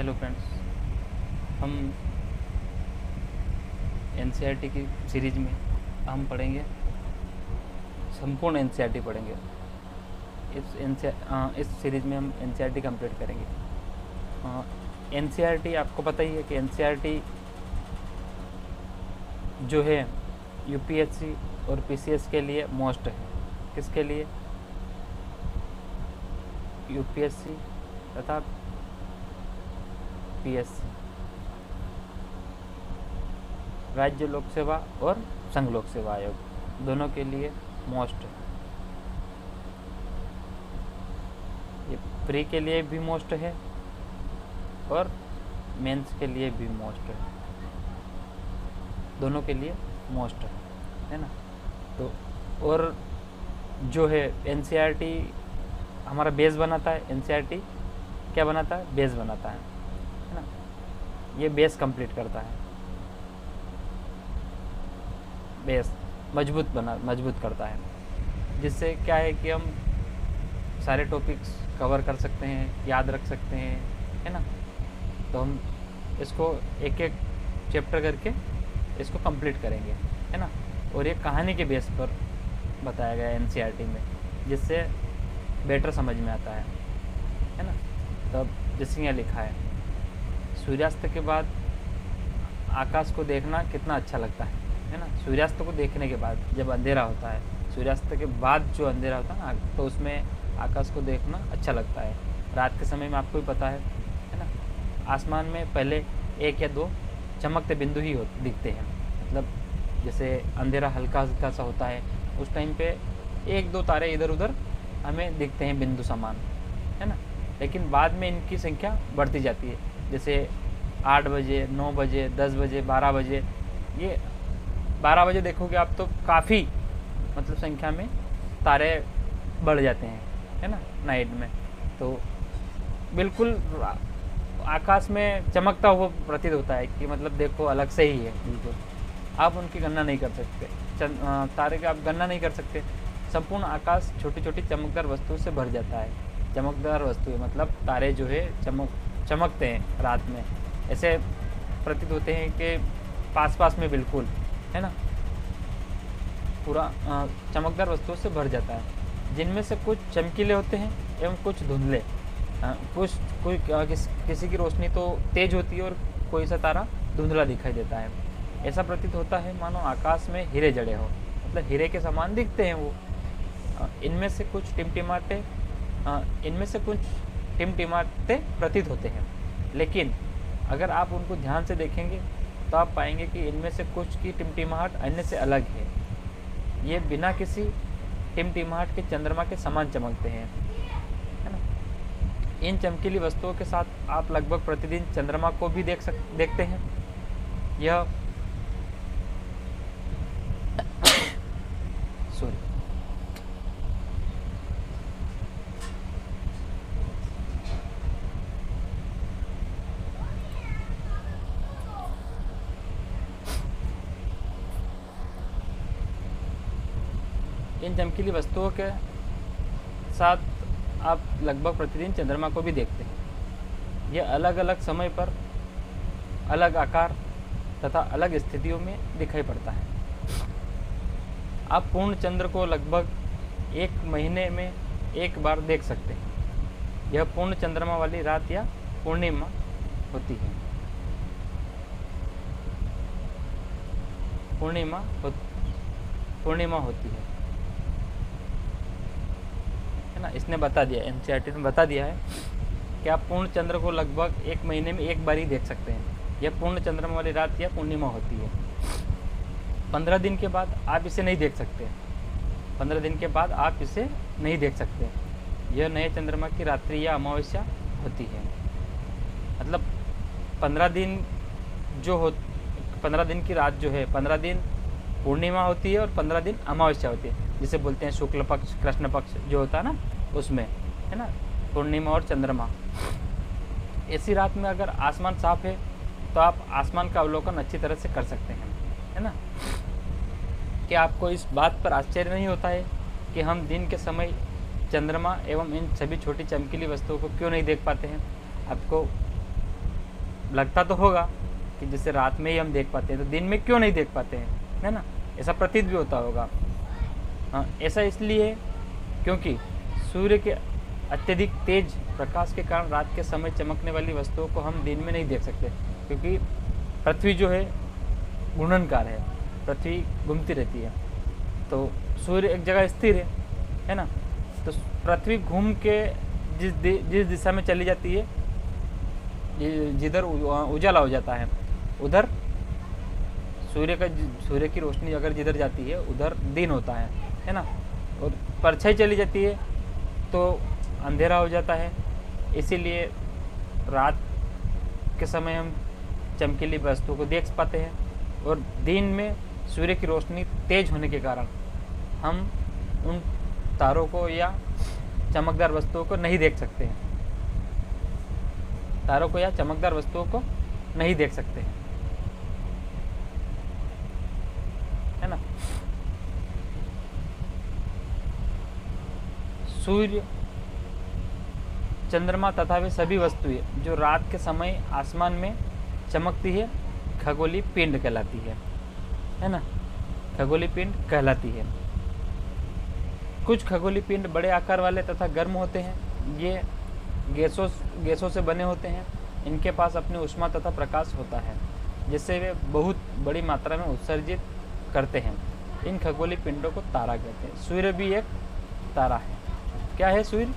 Hello friends, हम NCERT की series में हम पढ़ेंगे, संपूर्ण एनसीईआरटी पढ़ेंगे। इस सीरीज़ में हम एनसीईआरटी कंप्लीट करेंगे। एनसीईआरटी आपको पता ही है कि एनसीईआरटी जो है यूपीएससी और पीसीएस के लिए मोस्ट है। किसके लिए? यूपीएससी तथा पीएससी, राज्य लोक सेवा और संघ लोक सेवा आयोग, दोनों के लिए मोस्ट है। ये प्री के लिए भी मोस्ट है और मेंस के लिए भी मोस्ट है, दोनों के लिए मोस्ट है ना। तो और जो है एनसीईआरटी हमारा बेस बनाता है। एनसीईआरटी क्या बनाता है? बेस बनाता है ना। ये बेस कंप्लीट करता है, बेस मजबूत करता है, जिससे क्या है कि हम सारे टॉपिक्स कवर कर सकते हैं, याद रख सकते हैं, है ना। तो हम इसको एक एक चैप्टर करके इसको कंप्लीट करेंगे, है ना। और ये कहानी के बेस पर बताया गया है एनसीईआरटी में, जिससे बेटर समझ में आता है ना। तब जैसे यहाँ लिखा है, सूर्यास्त के बाद आकाश को देखना कितना अच्छा लगता है ना। सूर्यास्त को देखने के बाद जब अंधेरा होता है, सूर्यास्त के बाद जो अंधेरा होता है ना, तो उसमें आकाश को देखना अच्छा लगता है। रात के समय में आपको भी पता है ना, आसमान में पहले एक या दो चमकते बिंदु ही दिखते हैं। मतलब जैसे अंधेरा हल्का हल्का सा होता है, उस टाइम पे एक दो तारे इधर उधर हमें दिखते हैं बिंदु समान, है ना। लेकिन बाद में इनकी संख्या बढ़ती जाती है। जैसे 8 बजे, 9 बजे, 10 बजे, 12 बजे, ये 12 बजे देखोगे आप तो काफ़ी मतलब संख्या में तारे बढ़ जाते हैं, है ना, नाइट में। तो बिल्कुल आकाश में चमकता हुआ प्रतीत होता है कि मतलब देखो अलग से ही है बिल्कुल। आप उनकी गणना नहीं कर सकते, तारे का आप गणना नहीं कर सकते। संपूर्ण आकाश छोटी छोटी चमकदार वस्तुओं से भर जाता है। चमकदार वस्तुएं मतलब तारे जो है चमकते हैं रात में, ऐसे प्रतीत होते हैं कि पास में बिल्कुल, है ना, पूरा चमकदार वस्तुओं से भर जाता है, जिनमें से कुछ चमकीले होते हैं एवं कुछ धुंधले। किसी की रोशनी तो तेज होती है और कोई सा तारा धुंधला दिखाई देता है। ऐसा प्रतीत होता है मानो आकाश में हीरे जड़े हो, मतलब हीरे के समान दिखते हैं वो। इनमें से कुछ टिमटिमाते प्रतीत होते हैं, लेकिन अगर आप उनको ध्यान से देखेंगे तो आप पाएंगे कि इनमें से कुछ की टिमटिमाहट अन्य से अलग है। ये बिना किसी टिमटिमाहट के चंद्रमा के समान चमकते हैं, है ना। इन चमकीली वस्तुओं के साथ आप लगभग प्रतिदिन चंद्रमा को भी देखते हैं। यह सॉरी इन चमकीली वस्तुओं के साथ आप लगभग प्रतिदिन चंद्रमा को भी देखते हैं। यह अलग अलग समय पर अलग आकार तथा अलग स्थितियों में दिखाई पड़ता है। आप पूर्ण चंद्र को लगभग 1 महीने में एक बार देख सकते हैं। यह पूर्ण चंद्रमा वाली रात या पूर्णिमा होती है। पूर्णिमा होती है ना। इसने बता दिया, एनसीईआरटी ने बता दिया है कि आप पूर्ण चंद्र को लगभग 1 महीने में एक बार ही देख सकते हैं। यह पूर्ण चंद्रमा वाली रात या पूर्णिमा होती है। 15 दिन के बाद आप इसे नहीं देख सकते। 15 दिन के बाद आप इसे नहीं देख सकते। यह नए चंद्रमा की रात्रि या अमावस्या होती है। मतलब 15 दिन 15 दिन की रात जो है, 15 दिन पूर्णिमा होती है और 15 दिन अमावस्या होती है, जिसे बोलते हैं शुक्ल पक्ष, कृष्ण पक्ष जो होता है ना, उसमें, है ना, पूर्णिमा और चंद्रमा। ऐसी रात में अगर आसमान साफ है तो आप आसमान का अवलोकन अच्छी तरह से कर सकते हैं, है ना। क्या आपको इस बात पर आश्चर्य नहीं होता है कि हम दिन के समय चंद्रमा एवं इन सभी छोटी चमकीली वस्तुओं को क्यों नहीं देख पाते हैं? आपको लगता तो होगा कि जैसे रात में ही हम देख पाते हैं तो दिन में क्यों नहीं देख पाते हैं, है ना, ऐसा प्रतीत भी होता होगा। हाँ, ऐसा इसलिए क्योंकि सूर्य के अत्यधिक तेज प्रकाश के कारण रात के समय चमकने वाली वस्तुओं को हम दिन में नहीं देख सकते, क्योंकि पृथ्वी जो है घूर्णनकार है, पृथ्वी घूमती रहती है, तो सूर्य एक जगह स्थिर है ना। तो पृथ्वी घूम के जिस दिशा में चली जाती है, जिधर उजाला हो जाता है, उधर सूर्य की रोशनी अगर जिधर जाती है उधर दिन होता है ना। और परछाई चली जाती है तो अंधेरा हो जाता है। इसीलिए रात के समय हम चमकीली वस्तुओं को देख पाते हैं, और दिन में सूर्य की रोशनी तेज होने के कारण हम उन तारों को या चमकदार वस्तुओं को नहीं देख सकते हैं, तारों को या चमकदार वस्तुओं को नहीं देख सकते हैं, है ना। सूर्य, चंद्रमा तथा वे सभी वस्तुएं जो रात के समय आसमान में चमकती है खगोलीय पिंड कहलाती है ना, खगोलीय पिंड कहलाती है। कुछ खगोलीय पिंड बड़े आकार वाले तथा गर्म होते हैं। ये गैसों से बने होते हैं। इनके पास अपनी ऊष्मा तथा प्रकाश होता है, जिससे वे बहुत बड़ी मात्रा में उत्सर्जित करते हैं। इन खगोलीय पिंडों को तारा कहते हैं। सूर्य भी एक तारा है। क्या है सूर्य?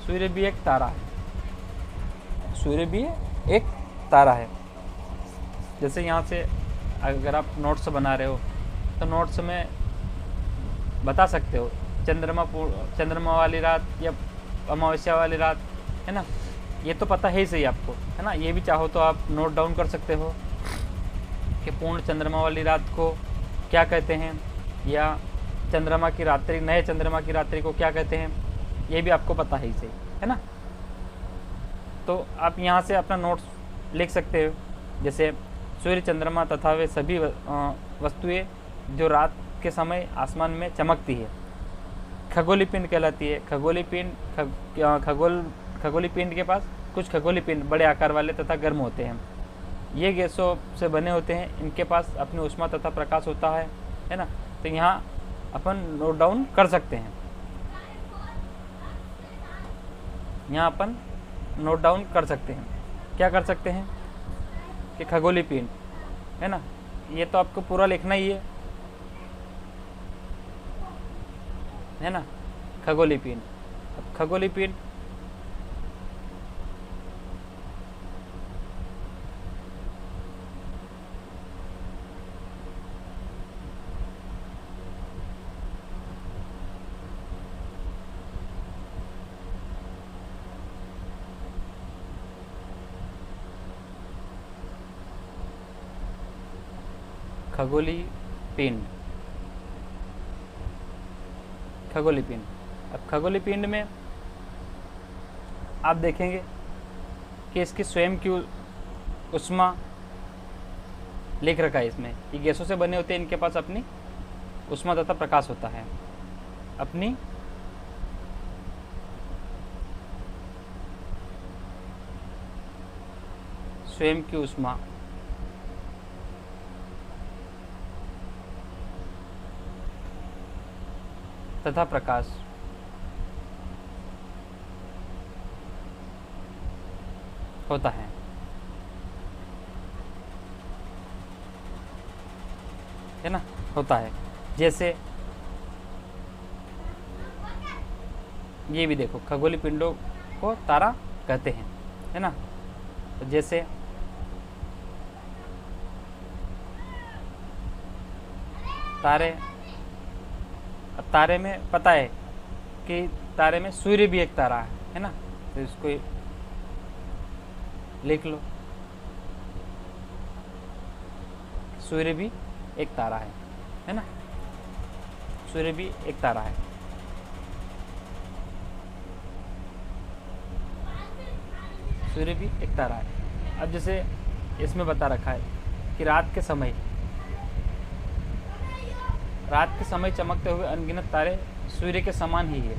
सूर्य भी एक तारा है। सूर्य भी एक तारा है। जैसे यहाँ से अगर आप नोट्स बना रहे हो तो नोट्स में बता सकते हो चंद्रमा वाली रात या अमावस्या वाली रात, है ना। ये तो पता है ही सही आपको, है ना। ये भी चाहो तो आप नोट डाउन कर सकते हो कि पूर्ण चंद्रमा वाली रात को क्या कहते हैं, या चंद्रमा की रात्रि, नए चंद्रमा की रात्रि को क्या कहते हैं, ये भी आपको पता ही सही, है ना। तो आप यहाँ से अपना नोट्स लिख सकते हो। जैसे सूर्य, चंद्रमा तथा वे सभी वस्तुएं जो रात के समय आसमान में चमकती है खगोलीय पिंड कहलाती है। खगोलीय पिंड के पास कुछ खगोलीय पिंड बड़े आकार वाले तथा गर्म होते हैं। ये गैसों से बने होते हैं। इनके पास अपनी ऊष्मा तथा प्रकाश होता है ना। तो यहाँ अपन नोट डाउन कर सकते हैं, यहाँ अपन नोट डाउन कर सकते हैं। क्या कर सकते हैं कि खगोलीय पिंड, है ना। ये तो आपको पूरा लिखना ही है ना। खगोलीय पिंड, अब खगोलीय पिंड खगोलीय पिंड, खगोलीय पिंड। अब खगोलीय पिंड में आप देखेंगे कि इसकी स्वयं की ऊष्मा लिख रखा है इसमें। ये गैसों से बने होते हैं। इनके पास अपनी ऊष्मा तथा प्रकाश होता है, अपनी स्वयं की ऊष्मा तथा प्रकाश होता है ना, होता है। जैसे ये भी देखो, खगोलीय पिंडों को तारा कहते हैं, है ना। तो जैसे तारे, अब तारे में पता है कि तारे में सूर्य भी एक तारा है ना। तो इसको लिख लो, सूर्य भी एक तारा है ना। सूर्य भी एक तारा है। सूर्य भी एक तारा है। अब जैसे इसमें बता रखा है कि रात के समय चमकते हुए अनगिनत तारे सूर्य के समान ही है,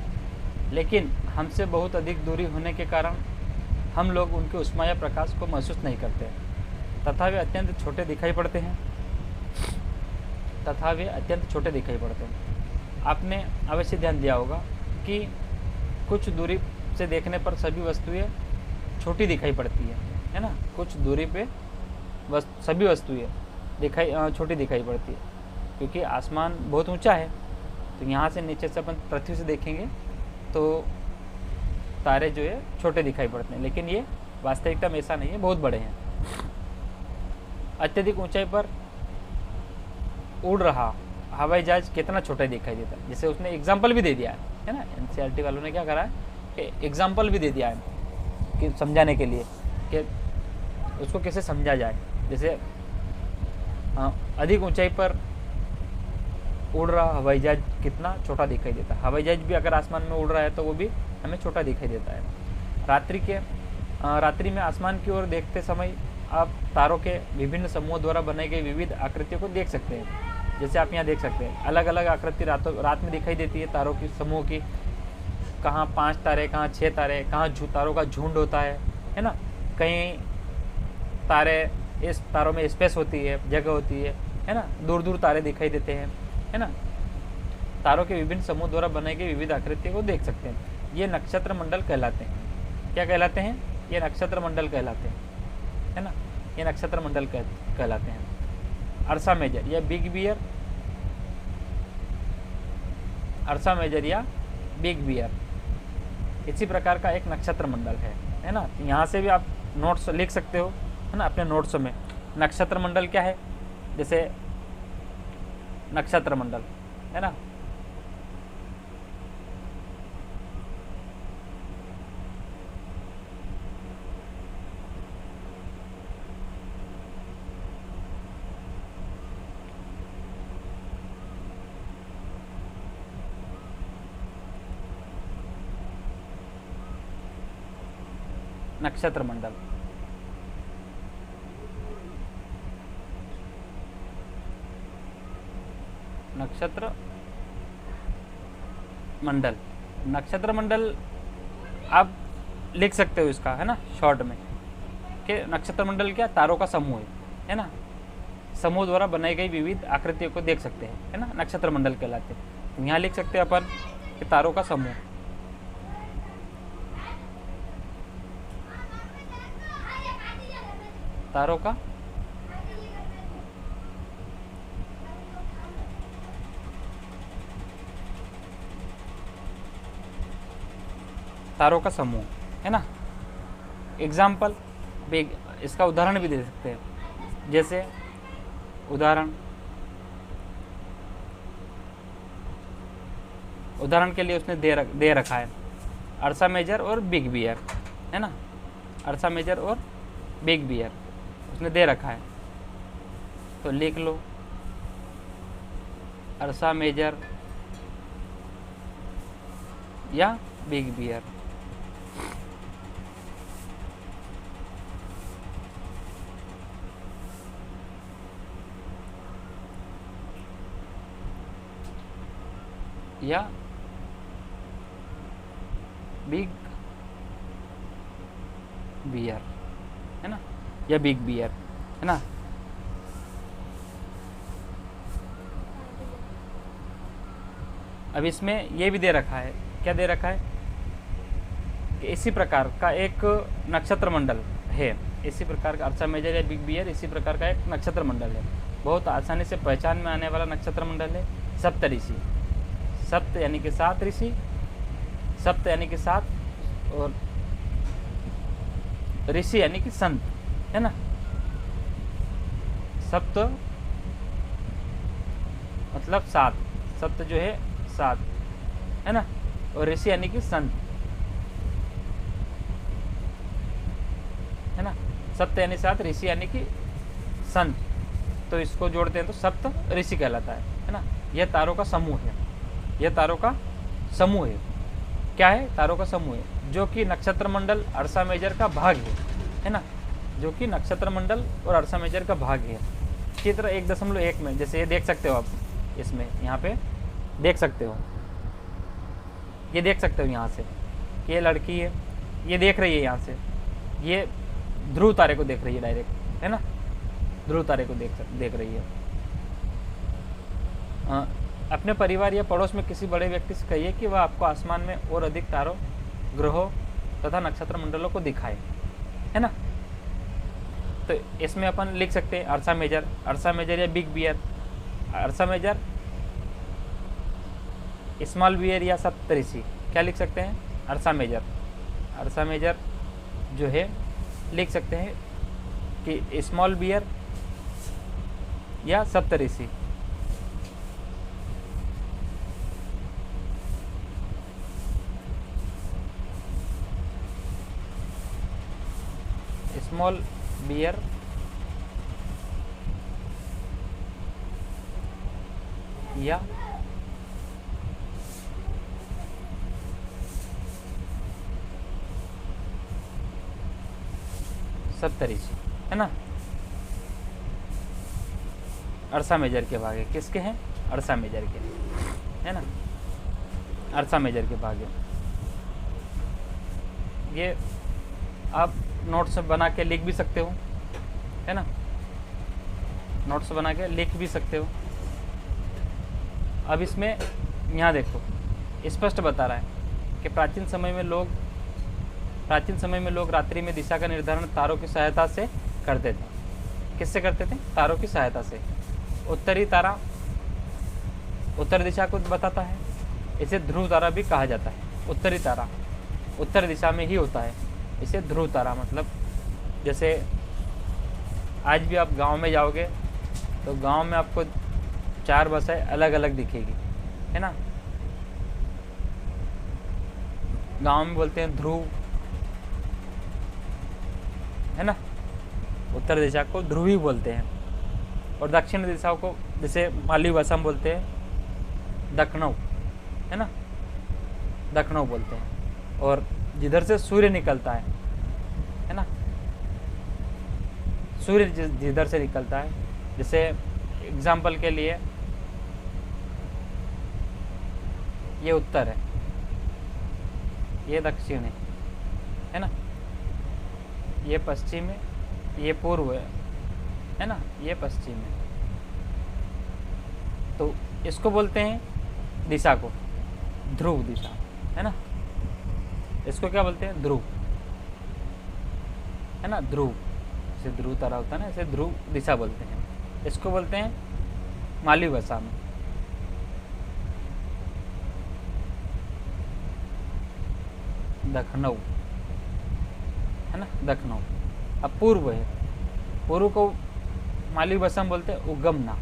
लेकिन हमसे बहुत अधिक दूरी होने के कारण हम लोग उनकी ऊष्मा या प्रकाश को महसूस नहीं करते। तथा वे अत्यंत छोटे दिखाई पड़ते हैं। तथा वे अत्यंत छोटे दिखाई पड़ते हैं। आपने अवश्य ध्यान दिया होगा कि कुछ दूरी से देखने पर सभी वस्तुएं छोटी दिखाई पड़ती है ना। कुछ दूरी पे सभी वस्तुएं छोटी दिखाई पड़ती है, क्योंकि आसमान बहुत ऊंचा है। तो यहाँ से नीचे से अपन पृथ्वी से देखेंगे तो तारे जो है छोटे दिखाई पड़ते हैं, लेकिन ये वास्तविकता में ऐसा नहीं है, बहुत बड़े हैं। अत्यधिक ऊंचाई पर उड़ रहा हवाई जहाज कितना छोटा दिखाई देता है। जैसे उसने एग्जाम्पल भी दे दिया है ना। एनसीईआरटी वालों ने क्या करा है कि एग्जाम्पल भी दे दिया है कि समझाने के लिए कि उसको कैसे समझा जाए। जैसे अधिक ऊंचाई पर उड़ रहा हवाई जहाज कितना छोटा दिखाई देता है। हवाई जहाज भी अगर आसमान में उड़ रहा है तो वो भी हमें छोटा दिखाई देता है। रात्रि में आसमान की ओर देखते समय आप तारों के विभिन्न समूहों द्वारा बनाई गई विविध आकृतियों को देख सकते हैं। जैसे आप यहाँ देख सकते हैं अलग अलग आकृति रात में दिखाई देती है तारों की समूह की। कहाँ 5 तारे, कहाँ 6 तारे, कहाँ तारों का झुंड होता है ना। कहीं तारों में स्पेस होती है, जगह होती है ना। दूर दूर तारे दिखाई देते हैं, है ना। तारों के विभिन्न समूह द्वारा बनाई गई विविध आकृतियों को देख सकते हैं। ये नक्षत्र मंडल कहलाते हैं। क्या कहलाते हैं? ये नक्षत्र मंडल कहलाते हैं, है ना। ये नक्षत्र मंडल कहलाते हैं। अर्सा मेजर या बिग बियर, अर्सा मेजर या बिग बियर इसी प्रकार का एक नक्षत्र मंडल है ना। यहाँ से भी आप नोट्स लिख सकते हो, है ना, अपने नोट्स में। नक्षत्र मंडल क्या है? जैसे नक्षत्र मंडल, है ना। नक्षत्र मंडल नक्षत्र मंडल आप लिख सकते हो इसका, है ना, शॉर्ट में कि नक्षत्र मंडल क्या? तारों का समूह है ना। समूह द्वारा बनाई गई विविध आकृतियों को देख सकते हैं, है ना, नक्षत्र मंडल कहलाते हैं। यहाँ लिख सकते हैं अपन कि तारों का समूह। तारों का समूह, है ना। एग्जाम्पल, इसका उदाहरण भी दे सकते हैं। जैसे उदाहरण के लिए उसने दे रखा है अर्सा मेजर और बिग बियर, है ना। अर्सा मेजर और बिग बियर उसने दे रखा है, तो लिख लो अर्सा मेजर या बिग बियर। या बिग बियर, है ना, या बिग बियर, है ना। अब इसमें ये भी दे रखा है, क्या दे रखा है कि इसी प्रकार का एक नक्षत्र मंडल है। इसी प्रकार का अर्सा मेजर या बिग बियर इसी प्रकार का एक नक्षत्र मंडल है। बहुत आसानी से पहचान में आने वाला नक्षत्र मंडल है सप्तऋषि। सप्त यानी कि 7 ऋषि, सप्त यानी कि 7, और ऋषि यानी कि संत, है ना। सप्त मतलब 7, सप्त जो है 7, है ना, और ऋषि यानी कि संत, है ना। सप्त यानी 7, ऋषि यानी कि संत, तो इसको जोड़ते हैं तो सप्त ऋषि कहलाता है ना। यह तारों का समूह है, यह तारों का समूह है। क्या है? तारों का समूह है, जो कि नक्षत्र मंडल अर्सा मेजर का भाग है ना, जो कि नक्षत्र मंडल और अर्सा मेजर का भाग है। चित्र 1.1 में जैसे ये देख सकते हो आप, इसमें यहाँ पे देख सकते हो, ये देख सकते हो यहाँ से, ये लड़की है, ये देख रही है यहाँ से, ये ध्रुव तारे को देख रही है डायरेक्ट, है ना। ध्रुव तारे को देख रही है। अपने परिवार या पड़ोस में किसी बड़े व्यक्ति से कहिए कि वह आपको आसमान में और अधिक तारों, ग्रहों तथा नक्षत्र मंडलों को दिखाए, है ना। तो इसमें अपन लिख सकते हैं अर्सा मेजर या big bear. Ursa Major, small bear या सप्तऋषि, क्या लिख सकते हैं? अर्सा मेजर जो है लिख सकते हैं कि स्मॉल बियर या सप्तऋषि। स्मॉल बियर या सप्तऋषि, है ना। अर्सा मेजर के भागे किसके हैं? अर्सा मेजर के, है ना। अर्सा मेजर के भागे ये आप नोट्स बना के लिख भी सकते हो, है ना। नोट्स बना के लिख भी सकते हो। अब इसमें यहाँ देखो स्पष्ट बता रहा है कि प्राचीन समय में लोग रात्रि में दिशा का निर्धारण तारों की सहायता से करते थे। किससे करते थे? तारों की सहायता से। उत्तरी तारा उत्तर दिशा को बताता है, इसे ध्रुव तारा भी कहा जाता है। उत्तरी तारा उत्तर दिशा में ही होता है, इसे ध्रुव तारा। मतलब जैसे आज भी आप गांव में जाओगे तो गांव में आपको 4 बसें अलग अलग दिखेगी, है ना। गांव में बोलते हैं ध्रुव, है ना। उत्तर दिशा को ध्रुवी बोलते हैं और दक्षिण दिशा को जैसे मालवी भाषा में बोलते हैं दक्षिणव, है ना। दक्षिणव बोलते हैं। और जिधर से सूर्य निकलता है ना, सूर्य जिधर से निकलता है, जैसे एग्जाम्पल के लिए ये उत्तर है, ये दक्षिण है ना। ये पश्चिम है, ये पूर्व है ना, ये पश्चिम है। तो इसको बोलते हैं दिशा को ध्रुव दिशा, है ना। इसको क्या बोलते हैं? ध्रुव, है ना। ध्रुव, जैसे ध्रुव तारा होता है ना, इसे ध्रुव दिशा बोलते हैं। इसको बोलते हैं मालवी भाषा में दक्षिणव, है ना, दक्षिणव। अब पूर्व है, पूर्व को मालवी भाषा में बोलते हैं उगमना।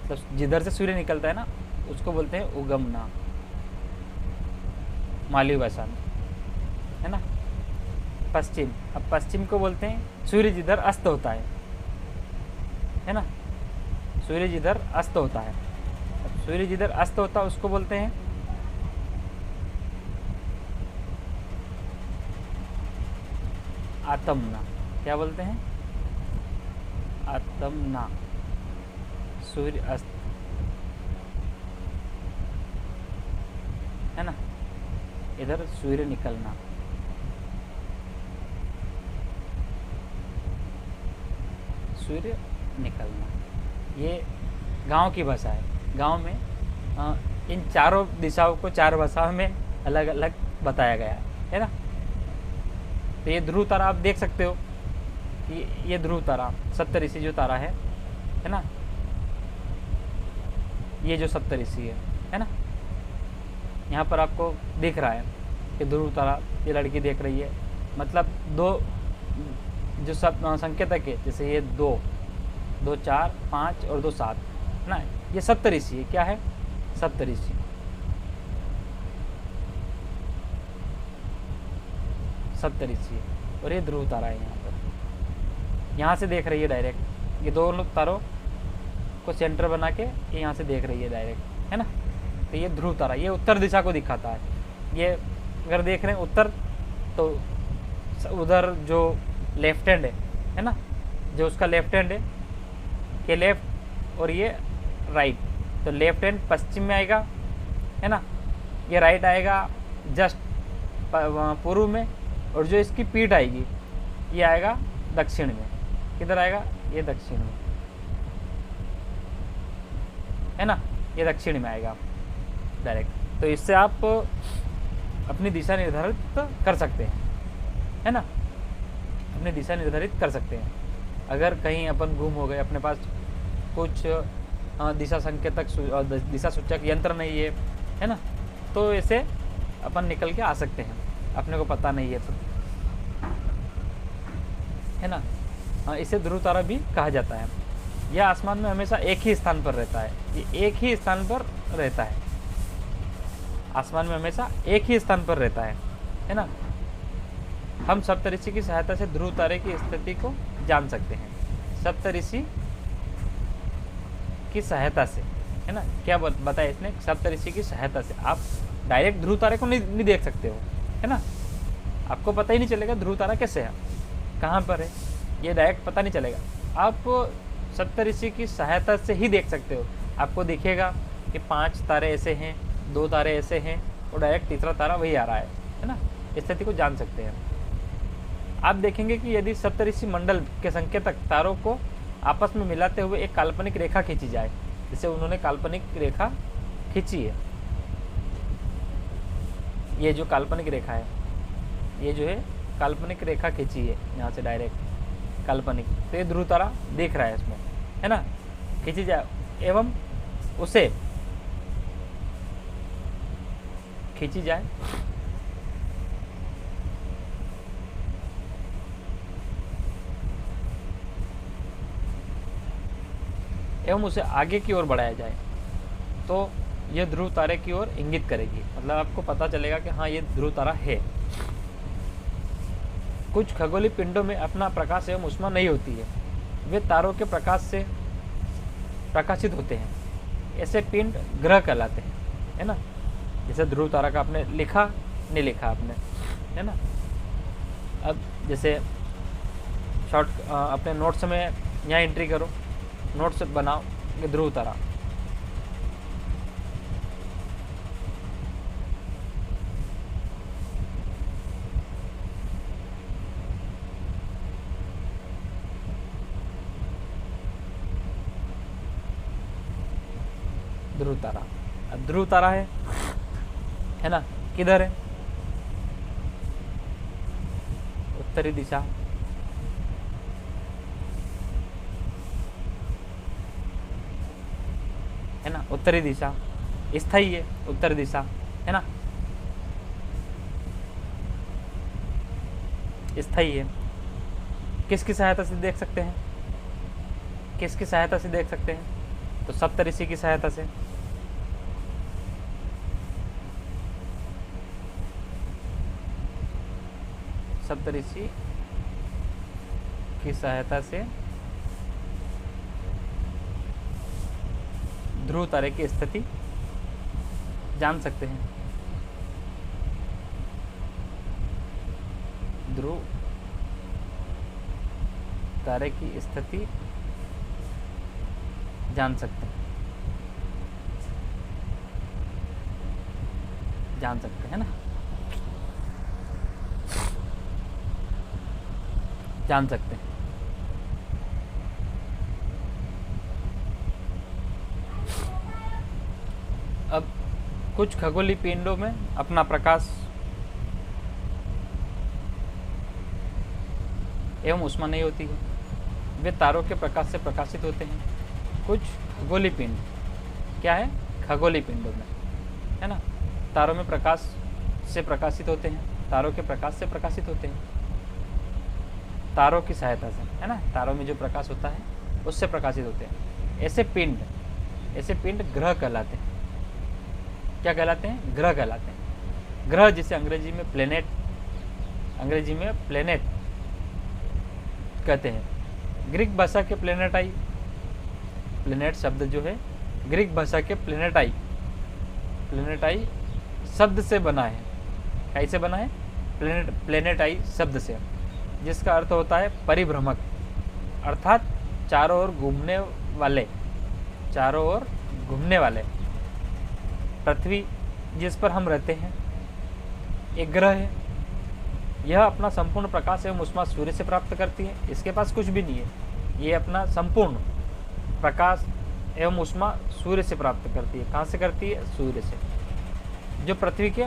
तो जिधर से सूर्य निकलता है ना उसको बोलते हैं उगमना मालवी भाषा में, है ना। पश्चिम, अब पश्चिम को बोलते हैं सूर्य जिधर अस्त होता है ना। सूर्य जिधर अस्त होता है, अब सूर्य जिधर अस्त होता है उसको बोलते हैं आतमना। क्या बोलते हैं? आतमना, सूर्य अस्त, है ना। इधर सूर्य निकलना, सूर्य निकलना, ये गांव की भाषा है। गांव में इन चारों दिशाओं को 4 भाषाओं में अलग अलग बताया गया है ना। तो ये ध्रुव तारा आप देख सकते हो कि ये ध्रुव तारा सप्तऋषि जो तारा है ना। ये जो सप्तऋषि है ना, यहाँ पर आपको दिख रहा है कि ध्रुव तारा, ये लड़की देख रही है। मतलब 2 जो सब संकेतक है, जैसे ये 2, 2 4 5 और 2 7 ना, ये सप्तऋषि है। क्या है? सप्तऋषि। सप्तऋषि और ये ध्रुव तारा है। यहाँ पर, यहाँ से देख रही है डायरेक्ट। ये दोनों तारों को सेंटर बना के ये यहाँ से देख रही है डायरेक्ट, है ना। तो ये ध्रुव तारा, ये उत्तर दिशा को दिखाता है। ये अगर देख रहे हैं उत्तर, तो उधर जो लेफ्ट हैंड है ना, जो उसका लेफ्ट हैंड है, ये लेफ्ट और ये राइट। तो लेफ्ट हैंड पश्चिम में आएगा, है ना। ये राइट आएगा जस्ट पूर्व में, और जो इसकी पीठ आएगी ये आएगा दक्षिण में। किधर आएगा? ये दक्षिण में, है ना, ये दक्षिण में आएगा डायरेक्ट। तो इससे आप अपनी दिशा निर्धारित कर सकते हैं, है ना, अपनी दिशा निर्धारित कर सकते हैं। अगर कहीं अपन गुम हो गए, अपने पास कुछ दिशा संकेतक दिशा सूचक यंत्र नहीं है ना, तो ऐसे अपन निकल के आ सकते हैं, अपने को पता नहीं है तो, है ना। इसे ध्रुव तारा भी कहा जाता है। यह आसमान में हमेशा एक ही स्थान पर रहता है, ये एक ही स्थान पर रहता है, आसमान में हमेशा एक ही स्थान पर रहता है ना। हम सप्तऋषि की सहायता से ध्रुव तारे की स्थिति को जान सकते हैं, सप्तऋषि की सहायता से, है ना। क्या बताया इसने, सप्तऋषि की सहायता से। आप डायरेक्ट ध्रुव तारे को नहीं देख सकते हो, है ना, आपको पता ही नहीं चलेगा ध्रुव तारा कैसे है, कहाँ पर है, ये डायरेक्ट पता नहीं चलेगा। आप सप्तऋषि की सहायता से ही देख सकते हो। आपको दिखेगा कि 5 तारे ऐसे हैं, 2 तारे ऐसे हैं, और डायरेक्ट तीसरा तारा वही आ रहा है ना, स्थिति को जान सकते हैं। आप देखेंगे कि यदि सप्तऋषि मंडल के संकेतक तारों को आपस में मिलाते हुए एक काल्पनिक रेखा खींची जाए, जैसे उन्होंने काल्पनिक रेखा खींची है, ये जो काल्पनिक रेखा है, ये जो है काल्पनिक रेखा खींची है यहाँ से डायरेक्ट काल्पनिक, तो ये ध्रुव तारा देख रहा है इसमें, है ना, खींची जाए एवं उसे खींची जाए एवं उसे आगे की ओर बढ़ाया जाए, तो यह ध्रुव तारे की ओर इंगित करेगी। मतलब आपको पता चलेगा कि हाँ, ये ध्रुव तारा है। कुछ खगोलीय पिंडों में अपना प्रकाश एवं ऊष्मा नहीं होती है, वे तारों के प्रकाश से प्रकाशित होते हैं। ऐसे पिंड ग्रह कहलाते हैं, है ना। जैसे ध्रुव तारा का आपने लिखा नहीं लिखा आपने, है ना। अब जैसे शॉर्ट अपने नोट्स में यहाँ एंट्री करो, नोट्स बनाओ कि ध्रुव तारा, ध्रुव तारा। अब ध्रुव तारा है ना, किधर है, उत्तरी दिशा, है ना, उत्तरी दिशा स्थायी है, उत्तर दिशा, है ना, स्थायी है। किसकी सहायता से देख सकते हैं, किसकी सहायता से देख सकते हैं, तो सप्तऋषि की सहायता से। सप्तऋषि की सहायता से ध्रुव तारे की स्थिति जान सकते हैं, ध्रुव तारे की स्थिति जान सकते हैं, जान सकते हैं ना, जान सकते हैं। अब कुछ खगोलीय पिंडों में अपना प्रकाश एवं ऊष्मा नहीं होती है, वे तारों के प्रकाश से प्रकाशित होते हैं। कुछ खगोलीय पिंड क्या है, खगोलीय पिंडों में, है ना, तारों में प्रकाश से प्रकाशित होते हैं, तारों के प्रकाश से प्रकाशित होते हैं, तारों की सहायता से, है ना, तारों में जो प्रकाश होता है उससे प्रकाशित होते हैं। ऐसे पिंड ग्रह कहलाते हैं। क्या कहलाते हैं, ग्रह कहलाते हैं। ग्रह जिसे अंग्रेजी में प्लेनेट कहते हैं। ग्रीक भाषा के प्लेनेट शब्द जो है ग्रीक भाषा के प्लेनेटाई शब्द से बना है। कैसे बना है, प्लेनेटाई शब्द से, जिसका अर्थ होता है परिभ्रमक, अर्थात चारों ओर घूमने वाले। पृथ्वी जिस पर हम रहते हैं एक ग्रह है। यह अपना संपूर्ण प्रकाश एवं ऊष्मा सूर्य से प्राप्त करती है। इसके पास कुछ भी नहीं है, ये अपना संपूर्ण प्रकाश एवं ऊष्मा सूर्य से प्राप्त करती है। कहाँ से करती है? सूर्य से, जो पृथ्वी के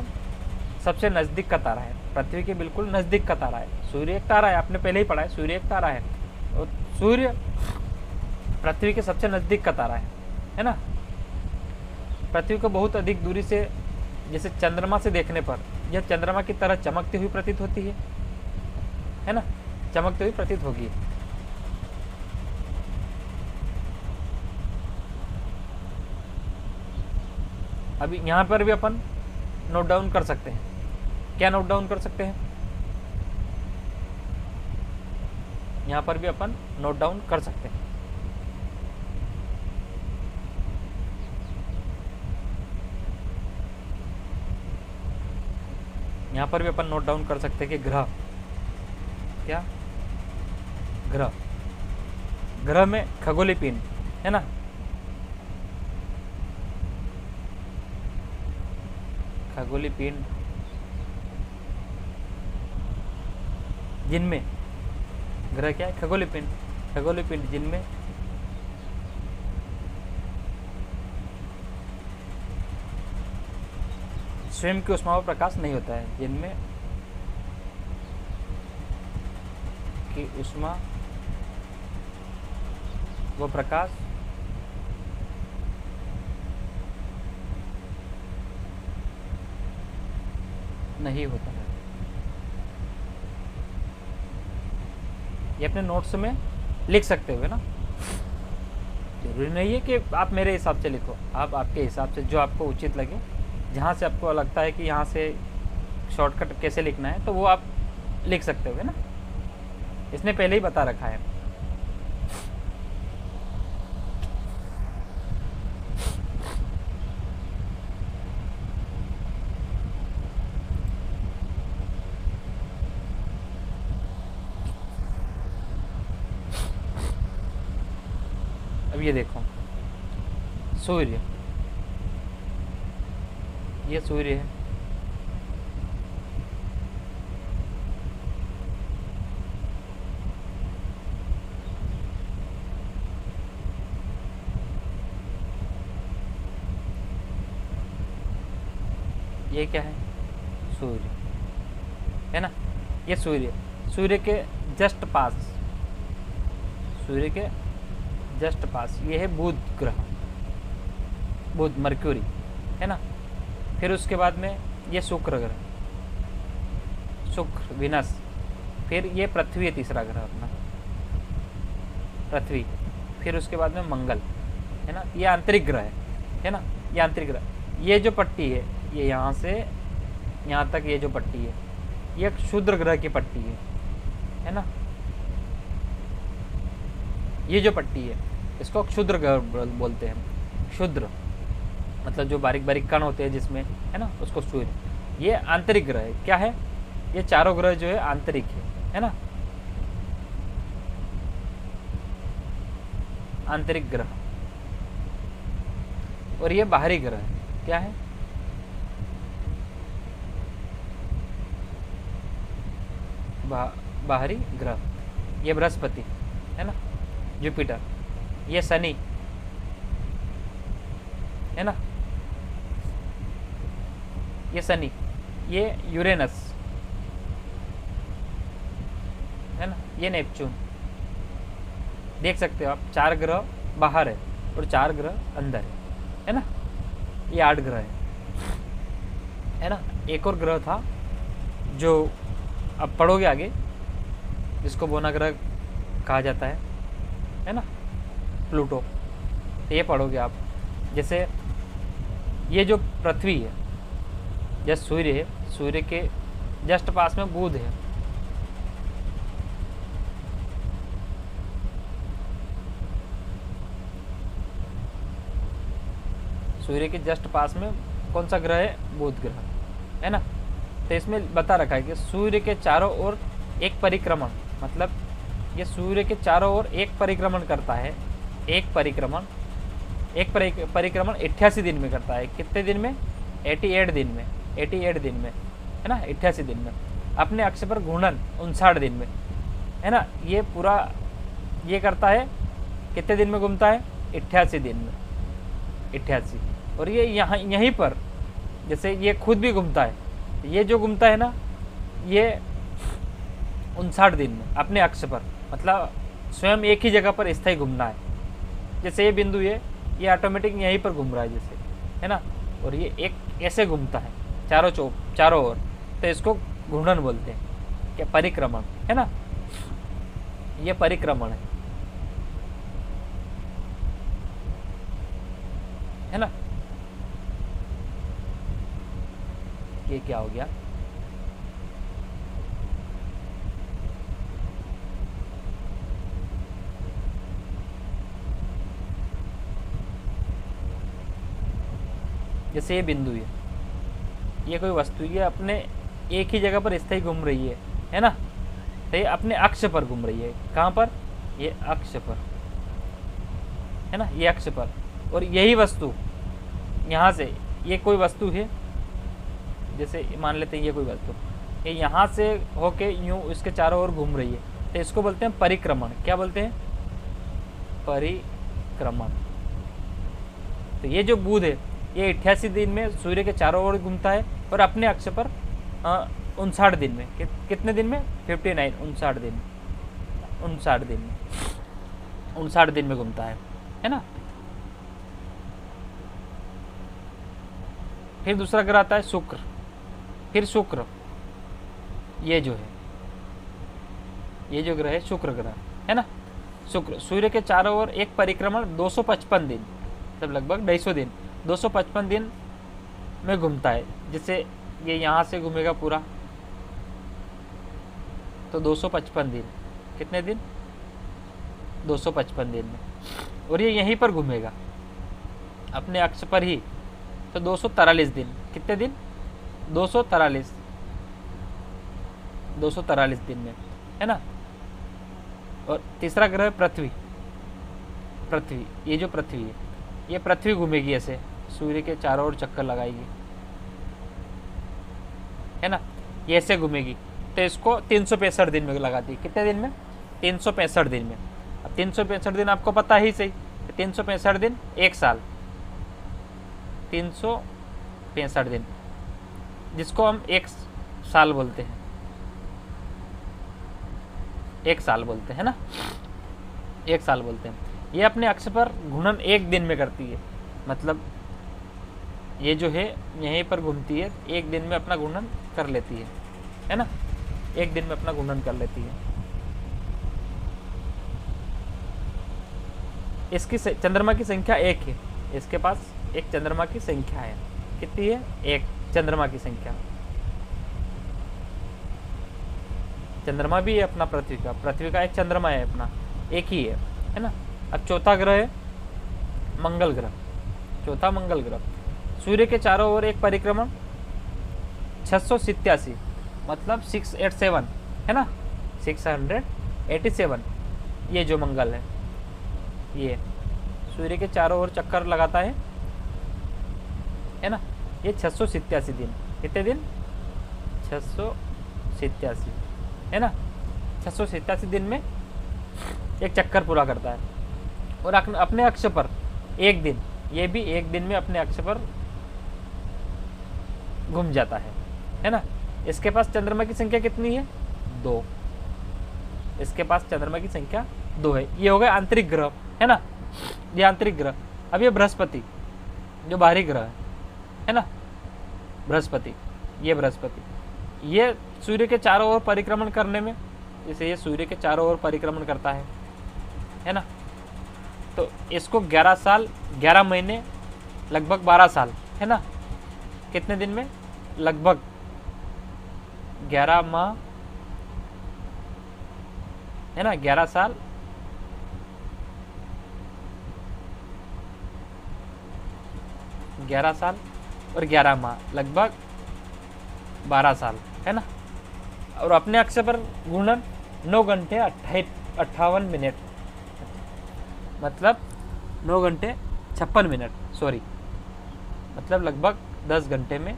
सबसे नज़दीक का तारा है। पृथ्वी के बिल्कुल नज़दीक का तारा है। सूर्य एक तारा है, आपने पहले ही पढ़ा है, सूर्य एक तारा है। और सूर्य पृथ्वी के सबसे नज़दीक का तारा है ना। पृथ्वी को बहुत अधिक दूरी से, जैसे चंद्रमा से देखने पर यह चंद्रमा की तरह चमकती हुई प्रतीत होती है ना, चमकती हुई प्रतीत होगी। अभी यहाँ पर भी अपन नोट डाउन कर सकते हैं। क्या नोट डाउन कर सकते हैं? यहाँ पर भी अपन नोट डाउन कर सकते हैं। यहाँ पर भी अपन नोट डाउन कर सकते हैं कि ग्रह, क्या ग्रह, ग्रह में खगोलीय पिंड है ना, खगोलीय पिंड जिनमें ग्रह क्या है? खगोलीय पिंड, खगोलीय पिंड जिनमें स्वयं की ऊष्मा व प्रकाश नहीं होता है, जिनमें की ऊष्मा व प्रकाश नहीं होता है। ये अपने नोट्स में लिख सकते हो ना, जरूरी नहीं है कि आप मेरे हिसाब से लिखो, आप आपके हिसाब से जो आपको उचित लगे, जहाँ से आपको लगता है कि यहाँ से शॉर्टकट कैसे लिखना है तो वो आप लिख सकते हो ना, इसने पहले ही बता रखा है। अब ये देखो, सूर्य, ये सूर्य है, ये क्या है? सूर्य है ना, ये सूर्य, सूर्य के जस्ट पास, सूर्य के जस्ट पास ये है बुध ग्रह, बुध, मर्क्यूरी है ना। फिर उसके बाद में ये शुक्र ग्रह, शुक्र, विनस। फिर ये पृथ्वी है, तीसरा ग्रह अपना पृथ्वी। फिर उसके बाद में मंगल है ना, ये आंतरिक ग्रह है ना, ये आंतरिक ग्रह। ये जो पट्टी है, ये यहाँ से यहाँ तक, ये जो पट्टी है ये एक क्षुद्र ग्रह की पट्टी है ना। ये जो पट्टी है इसको क्षुद्र ग्रह बोलते हैं। क्षुद्र मतलब जो बारीक बारीक कण होते हैं जिसमें, है ना, उसको सूर्य। ये आंतरिक ग्रह है। क्या है? ये चारों ग्रह जो है आंतरिक है ना, आंतरिक ग्रह। और ये बाहरी ग्रह है। क्या है? बाहरी ग्रह। ये बृहस्पति है ना, जुपिटर, ये शनि है ना, ये शनि, ये यूरेनस है ना, ये नेपच्यून। देख सकते हो आप, 4 ग्रह बाहर है और 4 ग्रह अंदर है ना, ये 8 ग्रह है ना। एक और ग्रह था जो अब पढ़ोगे आगे, जिसको बोना ग्रह कहा जाता है ना, प्लूटो। ये पढ़ोगे आप। जैसे ये जो पृथ्वी है, जैसे सूर्य है, सूर्य के जस्ट पास में बुध है, सूर्य के जस्ट पास में कौन सा ग्रह है? बुध ग्रह है ना। तो इसमें बता रखा है कि सूर्य के चारों ओर एक परिक्रमण, मतलब ये सूर्य के चारों ओर एक परिक्रमण करता है। एक परिक्रमण 88 दिन में करता है। कितने दिन में? 88 दिन में, 88 दिन में है ना, 88 दिन में। अपने अक्ष पर घूर्णन 59 दिन में है ना। ये पूरा ये करता है, कितने दिन में घूमता है? 88 दिन में, 88। और ये यहाँ यहीं पर जैसे ये खुद भी घूमता है, ये जो घूमता है ना ये 59 दिन में अपने अक्ष पर, मतलब स्वयं एक ही जगह पर स्थायी घूमना है। जैसे ये बिंदु ये ऑटोमेटिक यहीं पर घूम रहा है जैसे, है ना। और ये एक ऐसे घूमता है चारों ओर, तो इसको घूर्णन बोलते हैं, क्या परिक्रमण, है ना। ये परिक्रमण है ना। ये क्या हो गया, जैसे ये बिंदु ये कोई वस्तु ये अपने एक ही जगह पर स्थायी घूम रही है ना। तो ये अपने अक्ष पर घूम रही है, कहाँ पर, ये अक्ष पर, है ना, ये अक्ष पर। और यही वस्तु यहाँ से, ये कोई वस्तु है, जैसे मान लेते हैं ये कोई वस्तु, ये यहाँ से होके यूं इसके चारों ओर घूम रही है, तो इसको बोलते हैं परिक्रमण। क्या बोलते हैं, परिक्रमण। तो ये जो बुध है ये 88 दिन में सूर्य के चारों ओर घूमता है और अपने अक्ष पर 59 दिन में, कितने दिन में, 59, 59 दिन, 59 दिन में, 59 दिन में घूमता है ना। फिर दूसरा ग्रह आता है शुक्र। फिर शुक्र, ये जो है, ये जो ग्रह है शुक्र ग्रह, है ना। शुक्र सूर्य के चारों ओर एक परिक्रमण 255 दिन, मतलब लगभग 250 दिन, 255 दिन में घूमता है। जैसे ये यहाँ से घूमेगा पूरा, तो 255 दिन, कितने दिन, 255 दिन में। और ये यहीं पर घूमेगा अपने अक्ष पर ही, तो 243 दिन, कितने दिन, 243 दिन में, है ना। और तीसरा ग्रह पृथ्वी। पृथ्वी, ये जो पृथ्वी ये पृथ्वी घूमेगी ऐसे, सूर्य के चारों ओर चक्कर लगाएगी, है ना, ये ऐसे घूमेगी। तो इसको 365 दिन में लगाती है, कितने दिन में, 365 दिन में। अब 365 दिन आपको पता ही सही, 365 दिन एक साल, 365 दिन, जिसको हम एक साल बोलते हैं, एक साल बोलते हैं ना, एक साल बोलते हैं। ये अपने अक्ष पर घूर्णन एक दिन में करती है, मतलब ये जो है यहीं पर घूमती है, एक दिन में अपना घूर्णन कर लेती है ना, एक दिन में अपना घूर्णन कर लेती है। इसकी चंद्रमा की संख्या 1 है, इसके पास एक चंद्रमा की संख्या है, कितनी है, 1 चंद्रमा की संख्या। चंद्रमा भी है अपना पृथ्वी का एक चंद्रमा है अपना, एक ही है ना। अब चौथा ग्रह है मंगल ग्रह। चौथा मंगल ग्रह, सूर्य के चारों ओर एक परिक्रमण 687, मतलब 687, है ना, 687, ये जो मंगल है ये सूर्य के चारों ओर चक्कर लगाता है ना। ये 687 दिन, कितने दिन, 687, है ना। 687 दिन में एक चक्कर पूरा करता है और अपने अक्ष पर एक दिन, ये भी एक दिन में अपने अक्ष पर घूम जाता है ना। इसके पास चंद्रमा की संख्या कितनी है, 2। इसके पास चंद्रमा की संख्या 2 है। ये हो गया आंतरिक ग्रह, है ना, ये आंतरिक ग्रह। अब ये बृहस्पति जो बाहरी ग्रह है ना, बृहस्पति, ये बृहस्पति, ये सूर्य के चारों ओर परिक्रमण करने में, जैसे ये सूर्य के चारों ओर परिक्रमण करता है ना, तो इसको 11 साल 11 महीने लगभग 12 साल, है ना, कितने दिन में, लगभग 11 माह, है ना, 11 साल 11 साल और 11 माह, लगभग 12 साल, है ना। और अपने अक्ष पर घूर्णन 9 घंटे 58 मिनट, मतलब 9 घंटे 56 मिनट, सॉरी, मतलब लगभग 10 घंटे में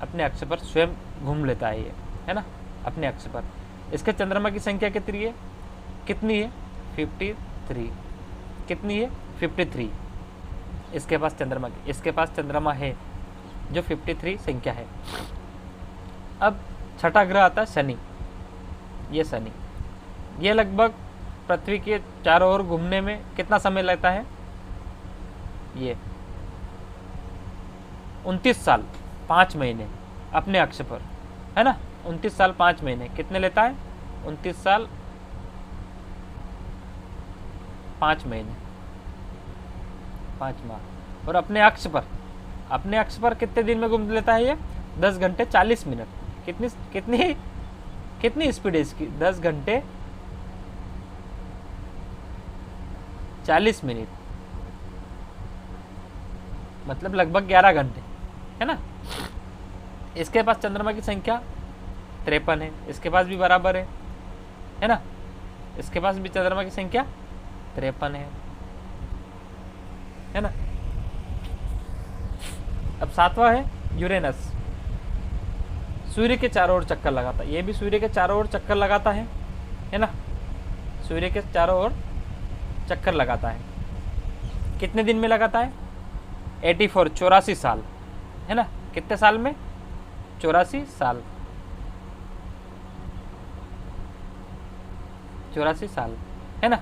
अपने अक्ष पर स्वयं घूम लेता है ये, है ना, अपने अक्ष पर। इसके चंद्रमा की संख्या कितनी है, 53, कितनी है, 53, इसके पास चंद्रमा इसके पास चंद्रमा है जो 53 संख्या है। अब छठा ग्रह आता है शनि। ये शनि, ये लगभग पृथ्वी के चारों ओर घूमने में कितना समय लगता है? ये 29 साल 5 महीने अपने अक्ष पर, है ना। 29 साल 5 महीने कितने लेता है? 29 साल 5 महीने 5 माह। और अपने अक्ष पर कितने दिन में घूम लेता है ये? 10 घंटे 40 मिनट। कितनी स्पीड है इसकी? 10 घंटे 40 मिनट, मतलब लगभग 11 घंटे, है ना। इसके पास चंद्रमा की संख्या 53 है, इसके पास भी बराबर है ना। इसके पास भी चंद्रमा की संख्या 53 है ना। अब सातवां है यूरेनस। सूर्य के चारों ओर चक्कर लगाता है। ये भी सूर्य के चारों ओर चक्कर लगाता है ना। सूर्य के चारों ओर चक्कर लगाता है। कितने दिन में लगाता है? 84 साल, है ना। कितने साल में? 84 साल, 84 साल, है ना।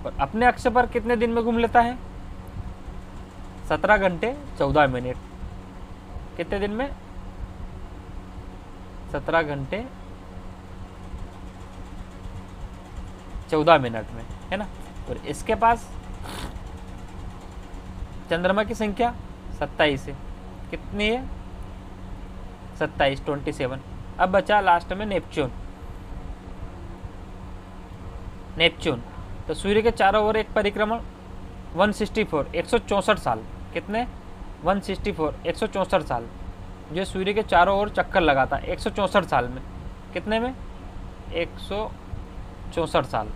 और अपने अक्ष पर कितने दिन में घूम लेता है? 17 घंटे 14 मिनट। कितने दिन में? 17 घंटे 14 मिनट में, है ना। और इसके पास चंद्रमा की संख्या 27 है। कितनी है? 27। अब बचा लास्ट में नेपच्यून। तो सूर्य के चारों ओर एक परिक्रमण 164 साल। कितने? 164 साल, जो सूर्य के चारों ओर चक्कर लगाता है 164 साल में। कितने में? 164 साल,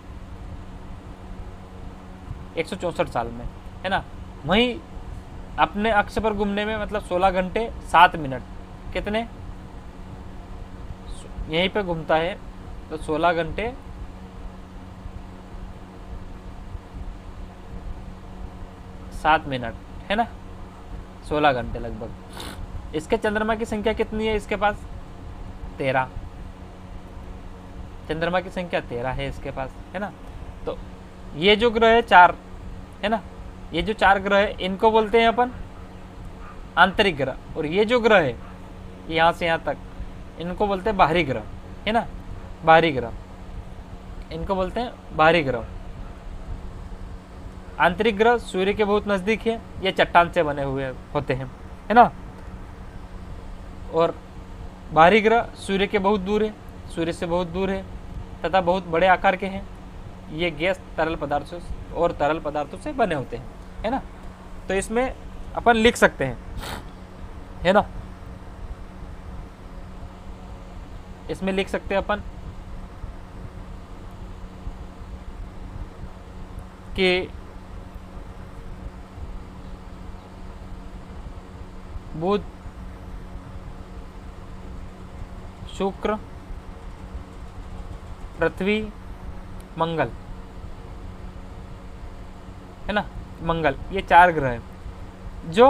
164 साल में, है ना। वहीं अपने अक्ष पर घूमने में मतलब 16 घंटे 7 मिनट। कितने? यहीं पे घूमता है तो 16 घंटे 7 मिनट, है ना। 16 घंटे लगभग। इसके चंद्रमा की संख्या कितनी है? इसके पास 13। चंद्रमा की संख्या 13 है इसके पास, है ना। तो ये जो ग्रह है 4, है ना, ये जो 4 ग्रह है इनको बोलते हैं अपन आंतरिक ग्रह। और ये जो ग्रह है यहाँ से यहाँ तक इनको बोलते हैं बाहरी ग्रह, है ना। बाहरी ग्रह इनको बोलते हैं बाहरी ग्रह। आंतरिक ग्रह सूर्य के बहुत नजदीक है, ये चट्टान से बने हुए होते हैं, है ना। और बाहरी ग्रह सूर्य के बहुत दूर है, सूर्य से बहुत दूर है तथा बहुत बड़े आकार के हैं। ये गैस तरल पदार्थों से बने होते हैं, है ना। तो इसमें अपन लिख सकते हैं, है ना। इसमें लिख सकते हैं अपन कि बुध, शुक्र, पृथ्वी, मंगल, है ना। मंगल, ये 4 ग्रह हैं जो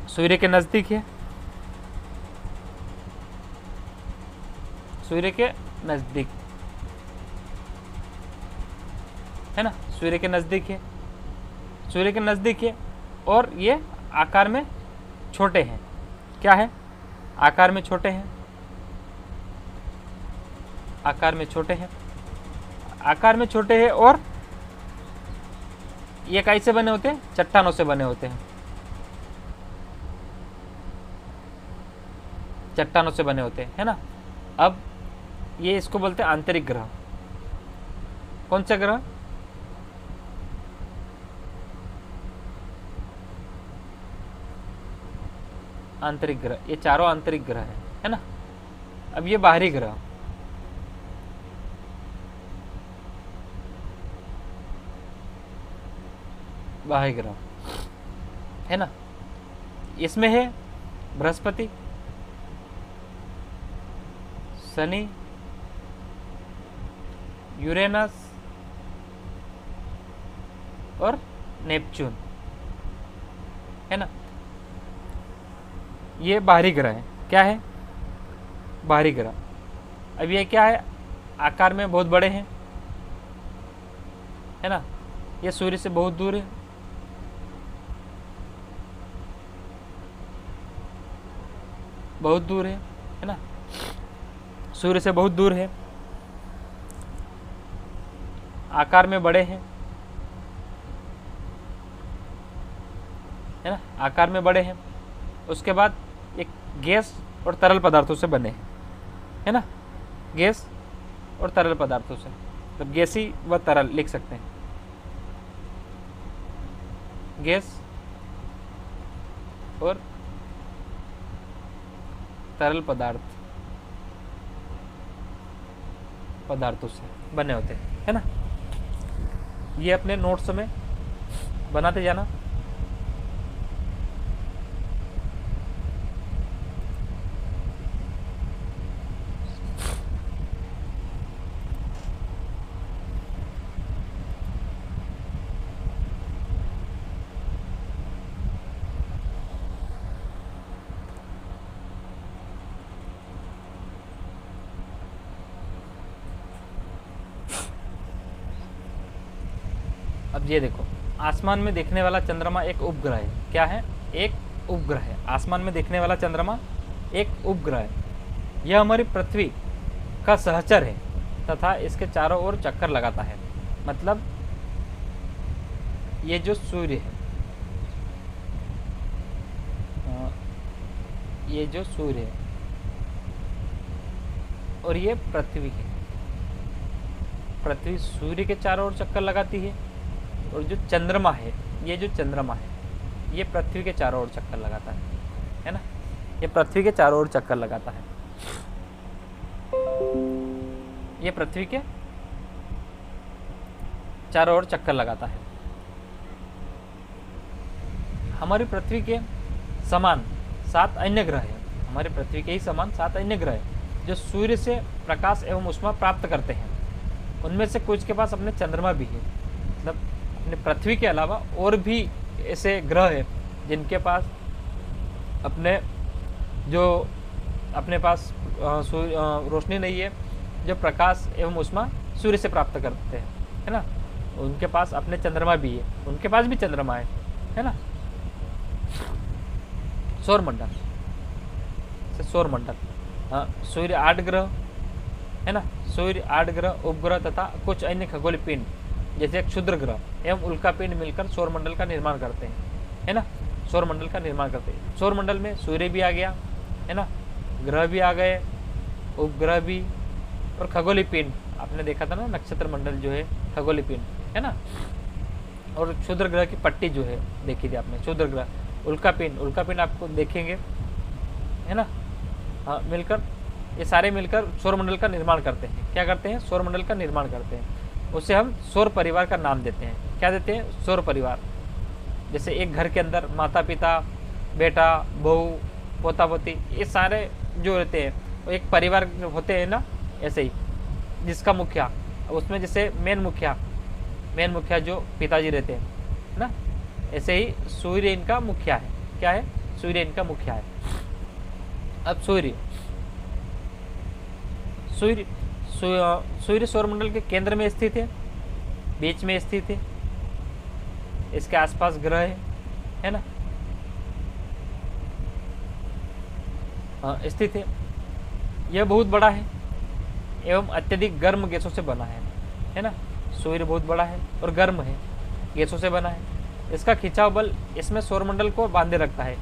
सूर्य के नजदीक है। सूर्य के नजदीक, है ना। सूर्य के नजदीक है, सूर्य के नजदीक है। और ये आकार में छोटे हैं। क्या है? आकार में छोटे हैं। आकार में छोटे हैं, आकार में छोटे हैं। और ये कैसे बने होते हैं? चट्टानों से बने होते हैं, चट्टानों से बने होते हैं, है ना। अब ये इसको बोलते हैं आंतरिक ग्रह। कौन सा ग्रह? आंतरिक ग्रह। ये चारों आंतरिक ग्रह है ना। अब ये बाहरी ग्रह, बाहरी ग्रह, है ना। इसमें है बृहस्पति, शनि, यूरेनस और नेपच्यून, है ना। ये बाहरी ग्रह है। क्या है? बाहरी ग्रह। अब ये क्या है? आकार में बहुत बड़े हैं, है ना। ये सूर्य से बहुत दूर है, बहुत दूर है ना। सूर्य से बहुत दूर है, आकार में बड़े हैं, है ना, आकार में बड़े हैं। उसके बाद एक गैस और तरल पदार्थों से बने हैं, है ना। गैस और तरल पदार्थों से, मतलब गैसी व तरल लिख सकते हैं। गैस और तरल पदार्थों से बने होते हैं, है ना। ये अपने नोट्स में बनाते जाना। अब ये देखो, आसमान में देखने वाला चंद्रमा एक उपग्रह है। क्या है? एक उपग्रह है। आसमान में देखने वाला चंद्रमा एक उपग्रह है। यह हमारी पृथ्वी का सहचर है तथा इसके चारों ओर चक्कर लगाता है। मतलब ये जो सूर्य है, ये जो सूर्य है और ये पृथ्वी है। पृथ्वी सूर्य के चारों ओर चक्कर लगाती है और जो चंद्रमा है, ये जो चंद्रमा है, ये पृथ्वी के चारों ओर चक्कर लगाता है ना। ये पृथ्वी के चारों ओर चक्कर लगाता है। ये पृथ्वी के चारों ओर चक्कर लगाता है। हमारी पृथ्वी के समान 7 अन्य ग्रह हैं। हमारी पृथ्वी के ही समान 7 अन्य ग्रह हैं जो सूर्य से प्रकाश एवं ऊष्मा प्राप्त करते हैं। उनमें से कुछ के पास अपने चंद्रमा भी है। मतलब अपने पृथ्वी के अलावा और भी ऐसे ग्रह हैं जिनके पास अपने पास रोशनी नहीं है, जो प्रकाश एवं ऊष्मा सूर्य से प्राप्त करते हैं, है ना। उनके पास अपने चंद्रमा भी है, उनके पास भी चंद्रमा है ना। सौरमंडल, हाँ, सूर्य 8 ग्रह, है ना। सूर्य 8 ग्रह, उपग्रह तथा कुछ अन्य खगोलीय पिंड जैसे क्षुद्र ग्रह एवं उल्का पिंड मिलकर सौरमंडल का निर्माण करते हैं, है ना। सौरमंडल का निर्माण करते हैं। सौरमंडल में सूर्य भी आ गया, है ना, ग्रह भी आ गए, उपग्रह भी, और खगोलीय पिंड आपने देखा था ना, नक्षत्र मंडल जो है खगोलीय पिंड, है ना। और क्षुद्र ग्रह की पट्टी जो है देखी थी आपने, क्षुद्र ग्रह, उल्का पिंड आपको देखेंगे, है ना। हाँ, मिलकर ये सारे मिलकर सौरमंडल का निर्माण करते हैं। क्या करते हैं? सौरमंडल का निर्माण करते हैं। उसे हम सौर परिवार का नाम देते हैं। क्या देते हैं? सौर परिवार। जैसे एक घर के अंदर माता पिता, बेटा, बहू, पोता पोती, ये सारे जो रहते हैं वो एक परिवार होते हैं ना। ऐसे ही जिसका मुखिया, उसमें जैसे मेन मुखिया जो पिताजी रहते हैं ना, ऐसे ही सूर्य इनका मुखिया है। क्या है? सूर्य इनका मुखिया है। अब सूर्य सौरमंडल के केंद्र में स्थित है, बीच में स्थित है, इसके आसपास ग्रह है ना, स्थित है। यह बहुत बड़ा है एवं अत्यधिक गर्म गैसों से बना है ना। सूर्य बहुत बड़ा है और गर्म है, गैसों से बना है। इसका खिंचाव बल इसमें सौरमंडल को बांधे रखता है।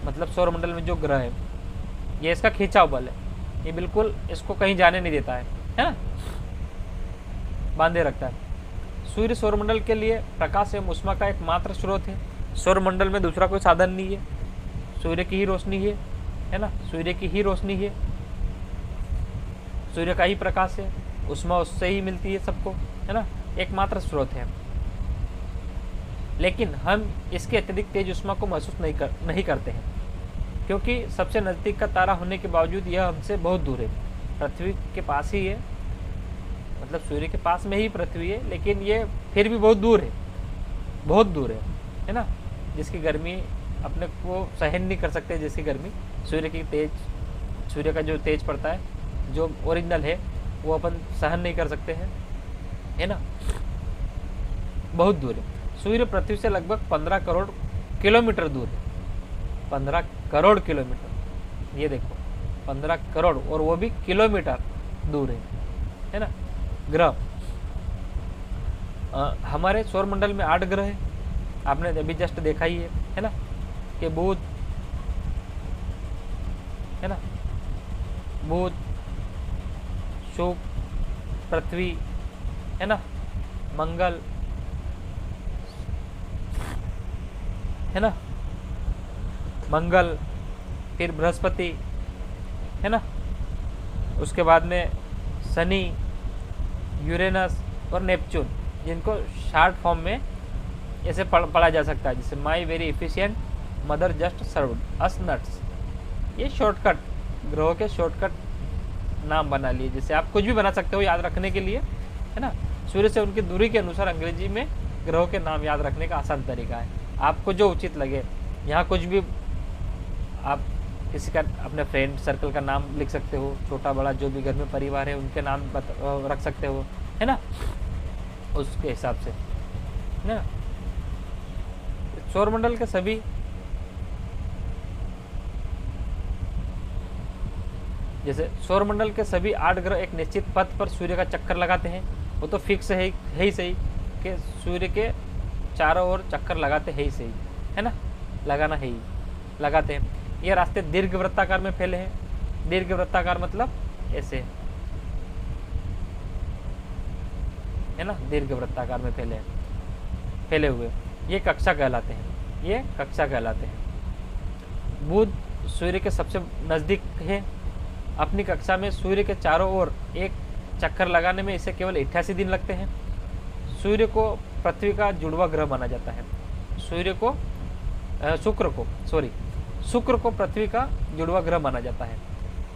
मतलब सौरमंडल में जो ग्रह है, ये इसका खिंचाव बल है, ये बिल्कुल इसको कहीं जाने नहीं देता है ना, बांधे रखता है। सूर्य सौरमंडल के लिए प्रकाश एवं ऊष्मा का एकमात्र स्रोत है। सौरमंडल में दूसरा कोई साधन नहीं है, सूर्य की ही रोशनी है ना, सूर्य की ही रोशनी है, सूर्य का ही प्रकाश है, ऊष्मा उससे ही मिलती है सबको, है ना, एकमात्र स्रोत है। लेकिन हम इसके अत्यधिक तेज ऊष्मा को महसूस नहीं करते हैं, क्योंकि सबसे नज़दीक का तारा होने के बावजूद यह हमसे बहुत दूर है। पृथ्वी के पास ही है, मतलब सूर्य के पास में ही पृथ्वी है, लेकिन ये फिर भी बहुत दूर है। बहुत दूर है ना, जिसकी गर्मी अपने को सहन नहीं कर सकते, जिसकी गर्मी सूर्य का जो तेज पड़ता है, जो ओरिजिनल है, वो अपन सहन नहीं कर सकते हैं, है ना। बहुत दूर है सूर्य, पृथ्वी से लगभग 15 करोड़ किलोमीटर दूर है। 15 करोड़ किलोमीटर, ये देखो 15 करोड़, और वो भी किलोमीटर दूर है ना ग्रह। हमारे सौरमंडल में 8 ग्रह है, आपने अभी जस्ट देखा ही है ना, कि बुध है ना, बुध, शुक्र, पृथ्वी है ना, मंगल है ना, मंगल, फिर बृहस्पति है ना, उसके बाद में शनि, यूरेनस और नेपच्यून, जिनको शॉर्ट फॉर्म में ऐसे पढ़ा जा सकता है, जैसे my very efficient mother just served us nuts. ये शॉर्टकट, ग्रहों के शॉर्टकट नाम बना लिए, जैसे आप कुछ भी बना सकते हो याद रखने के लिए, है ना। सूर्य से उनकी दूरी के अनुसार अंग्रेजी में ग्रहों के नाम याद रखने का आसान तरीका है, आपको जो उचित लगे। यहाँ कुछ भी आप किसी का, अपने फ्रेंड सर्कल का नाम लिख सकते हो, छोटा बड़ा जो भी घर में परिवार है उनके नाम रख सकते हो, है ना, उसके हिसाब से, है ना। सौरमंडल के सभी जैसे सौरमंडल के सभी 8 ग्रह एक निश्चित पथ पर सूर्य का चक्कर लगाते हैं। वो तो फिक्स है ही सही कि सूर्य के चारों ओर चक्कर लगाते हैं ही सही, है ना, लगाना है ही, लगाते हैं। ये रास्ते दीर्घ वृत्ताकार में फैले हैं। दीर्घ वृत्ताकार मतलब ऐसे, है ना, दीर्घ वृत्ताकार में फैले हुए, ये कक्षा कहलाते हैं, ये कक्षा कहलाते हैं। बुध सूर्य के सबसे नज़दीक है। अपनी कक्षा में सूर्य के चारों ओर एक चक्कर लगाने में इसे केवल 88 दिन लगते हैं। सूर्य को पृथ्वी का जुड़वा ग्रह माना जाता है। शुक्र को पृथ्वी का जुड़वा ग्रह माना जाता है,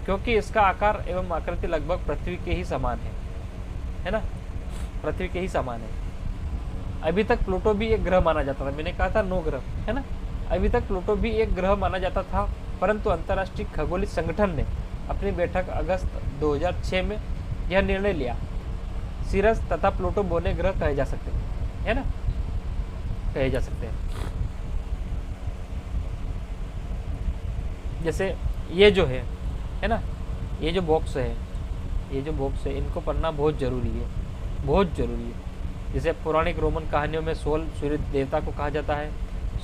क्योंकि इसका आकार एवं आकृति लगभग पृथ्वी के ही समान है ना, पृथ्वी के ही समान है। अभी तक प्लूटो भी एक ग्रह माना जाता था, मैंने कहा था 9 ग्रह, है ना। अभी तक प्लूटो भी एक ग्रह माना जाता था, परंतु अंतर्राष्ट्रीय खगोलीय संगठन ने अपनी बैठक अगस्त 2006 में यह निर्णय लिया, सिरस तथा प्लूटो बोने ग्रह कहे जा सकते हैं, है ना, कहे जा सकते हैं। जैसे ये जो है ना, ये जो बॉक्स है, इनको पढ़ना बहुत जरूरी है, बहुत जरूरी है। जैसे पौराणिक रोमन कहानियों में सोल सूर्य देवता को कहा जाता है।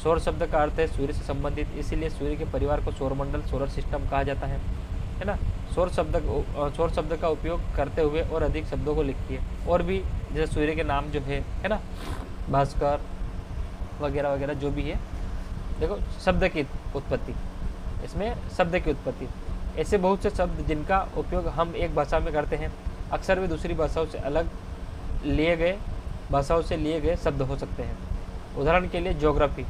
सौर शब्द का अर्थ है सूर्य से संबंधित, इसीलिए सूर्य के परिवार को सौरमंडल, सोलर सिस्टम कहा जाता है ना। सौर शब्द का उपयोग करते हुए और अधिक शब्दों को लिखती है। और भी जैसे सूर्य के नाम जो है ना, भास्कर वगैरह वगैरह जो भी है। देखो शब्द की उत्पत्ति, इसमें शब्द की उत्पत्ति, ऐसे बहुत से शब्द जिनका उपयोग हम एक भाषा में करते हैं, अक्सर वे दूसरी भाषाओं से लिए गए शब्द हो सकते हैं। उदाहरण के लिए ज्योग्राफी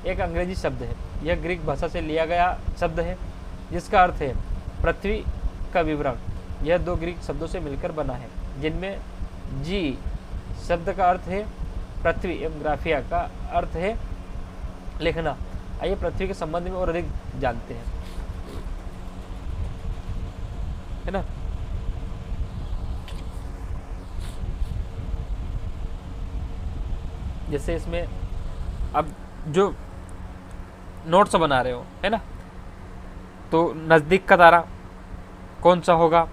एक अंग्रेजी शब्द है। यह ग्रीक भाषा से लिया गया शब्द है, जिसका अर्थ है पृथ्वी का विवरण। यह 2 ग्रीक शब्दों से मिलकर बना है, जिनमें जी शब्द का अर्थ है पृथ्वी एवं ग्राफिया का अर्थ है लिखना। आइए पृथ्वी के संबंध में और अधिक जानते हैं, है ना। जैसे इसमें अब जो नोट्स बना रहे हो, है ना, तो नज़दीक का तारा कौन सा होगा,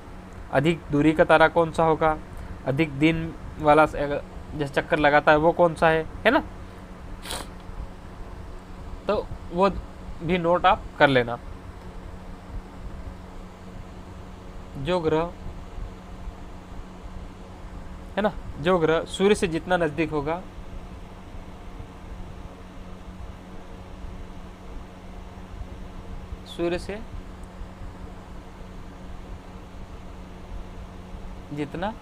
अधिक दूरी का तारा कौन सा होगा, अधिक दिन वाला जैसे चक्कर लगाता है वो कौन सा है ना। तो वो भी नोट आप कर लेना। जो ग्रह है ना, जो ग्रह सूर्य से जितना नजदीक होगा, सूर्य से जितना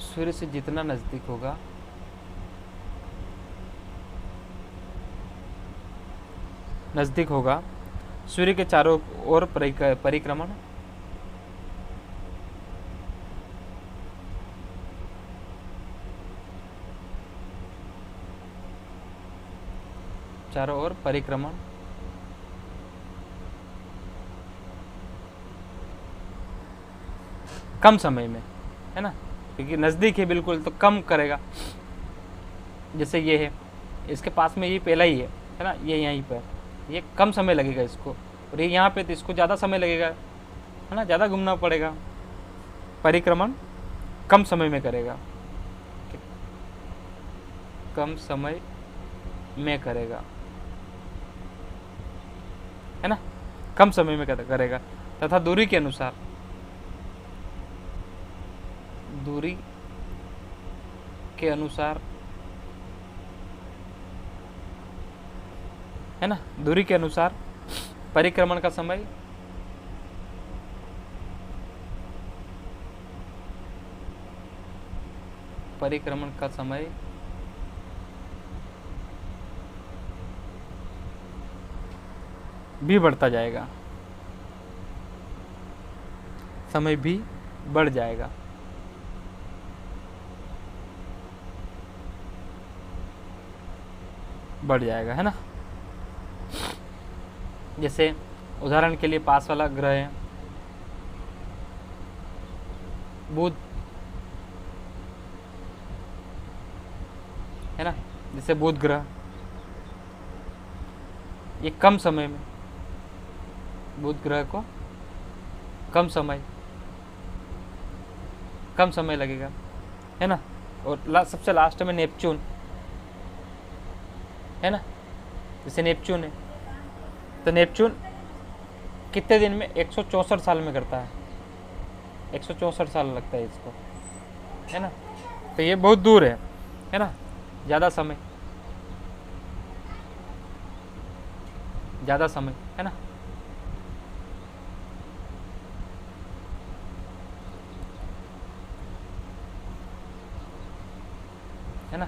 सूर्य से जितना नजदीक होगा सूर्य के चारों ओर परिक्रमण, चारों ओर परिक्रमण, कम समय में, है ना, क्योंकि नज़दीक है बिल्कुल तो कम करेगा। जैसे ये है, इसके पास में ये पहला ही है ना, ये यहीं पर, ये कम समय लगेगा इसको, और ये यहाँ पे तो इसको ज़्यादा समय लगेगा, है ना, ज़्यादा घूमना पड़ेगा। परिक्रमण कम समय में करेगा, कम समय में करेगा, है ना, कम समय में करेगा। तथा दूरी के अनुसार, दूरी के अनुसार, है ना, दूरी के अनुसार परिक्रमण का समय भी बढ़ता जाएगा, समय भी बढ़ जाएगा। बढ़ जाएगा, है ना। जैसे उदाहरण के लिए पास वाला ग्रह है बुध, है ना, जैसे बुध ग्रह, ये कम समय में, बुध ग्रह को कम समय लगेगा, है ना। और सबसे लास्ट में नेपच्यून, है ना, जैसे नेपच्यून है, तो नेपच्यून कितने दिन में, 164 साल में करता है, 164 साल लगता है इसको, है ना। तो ये बहुत दूर है ना, ज़्यादा समय, है ना। है ना,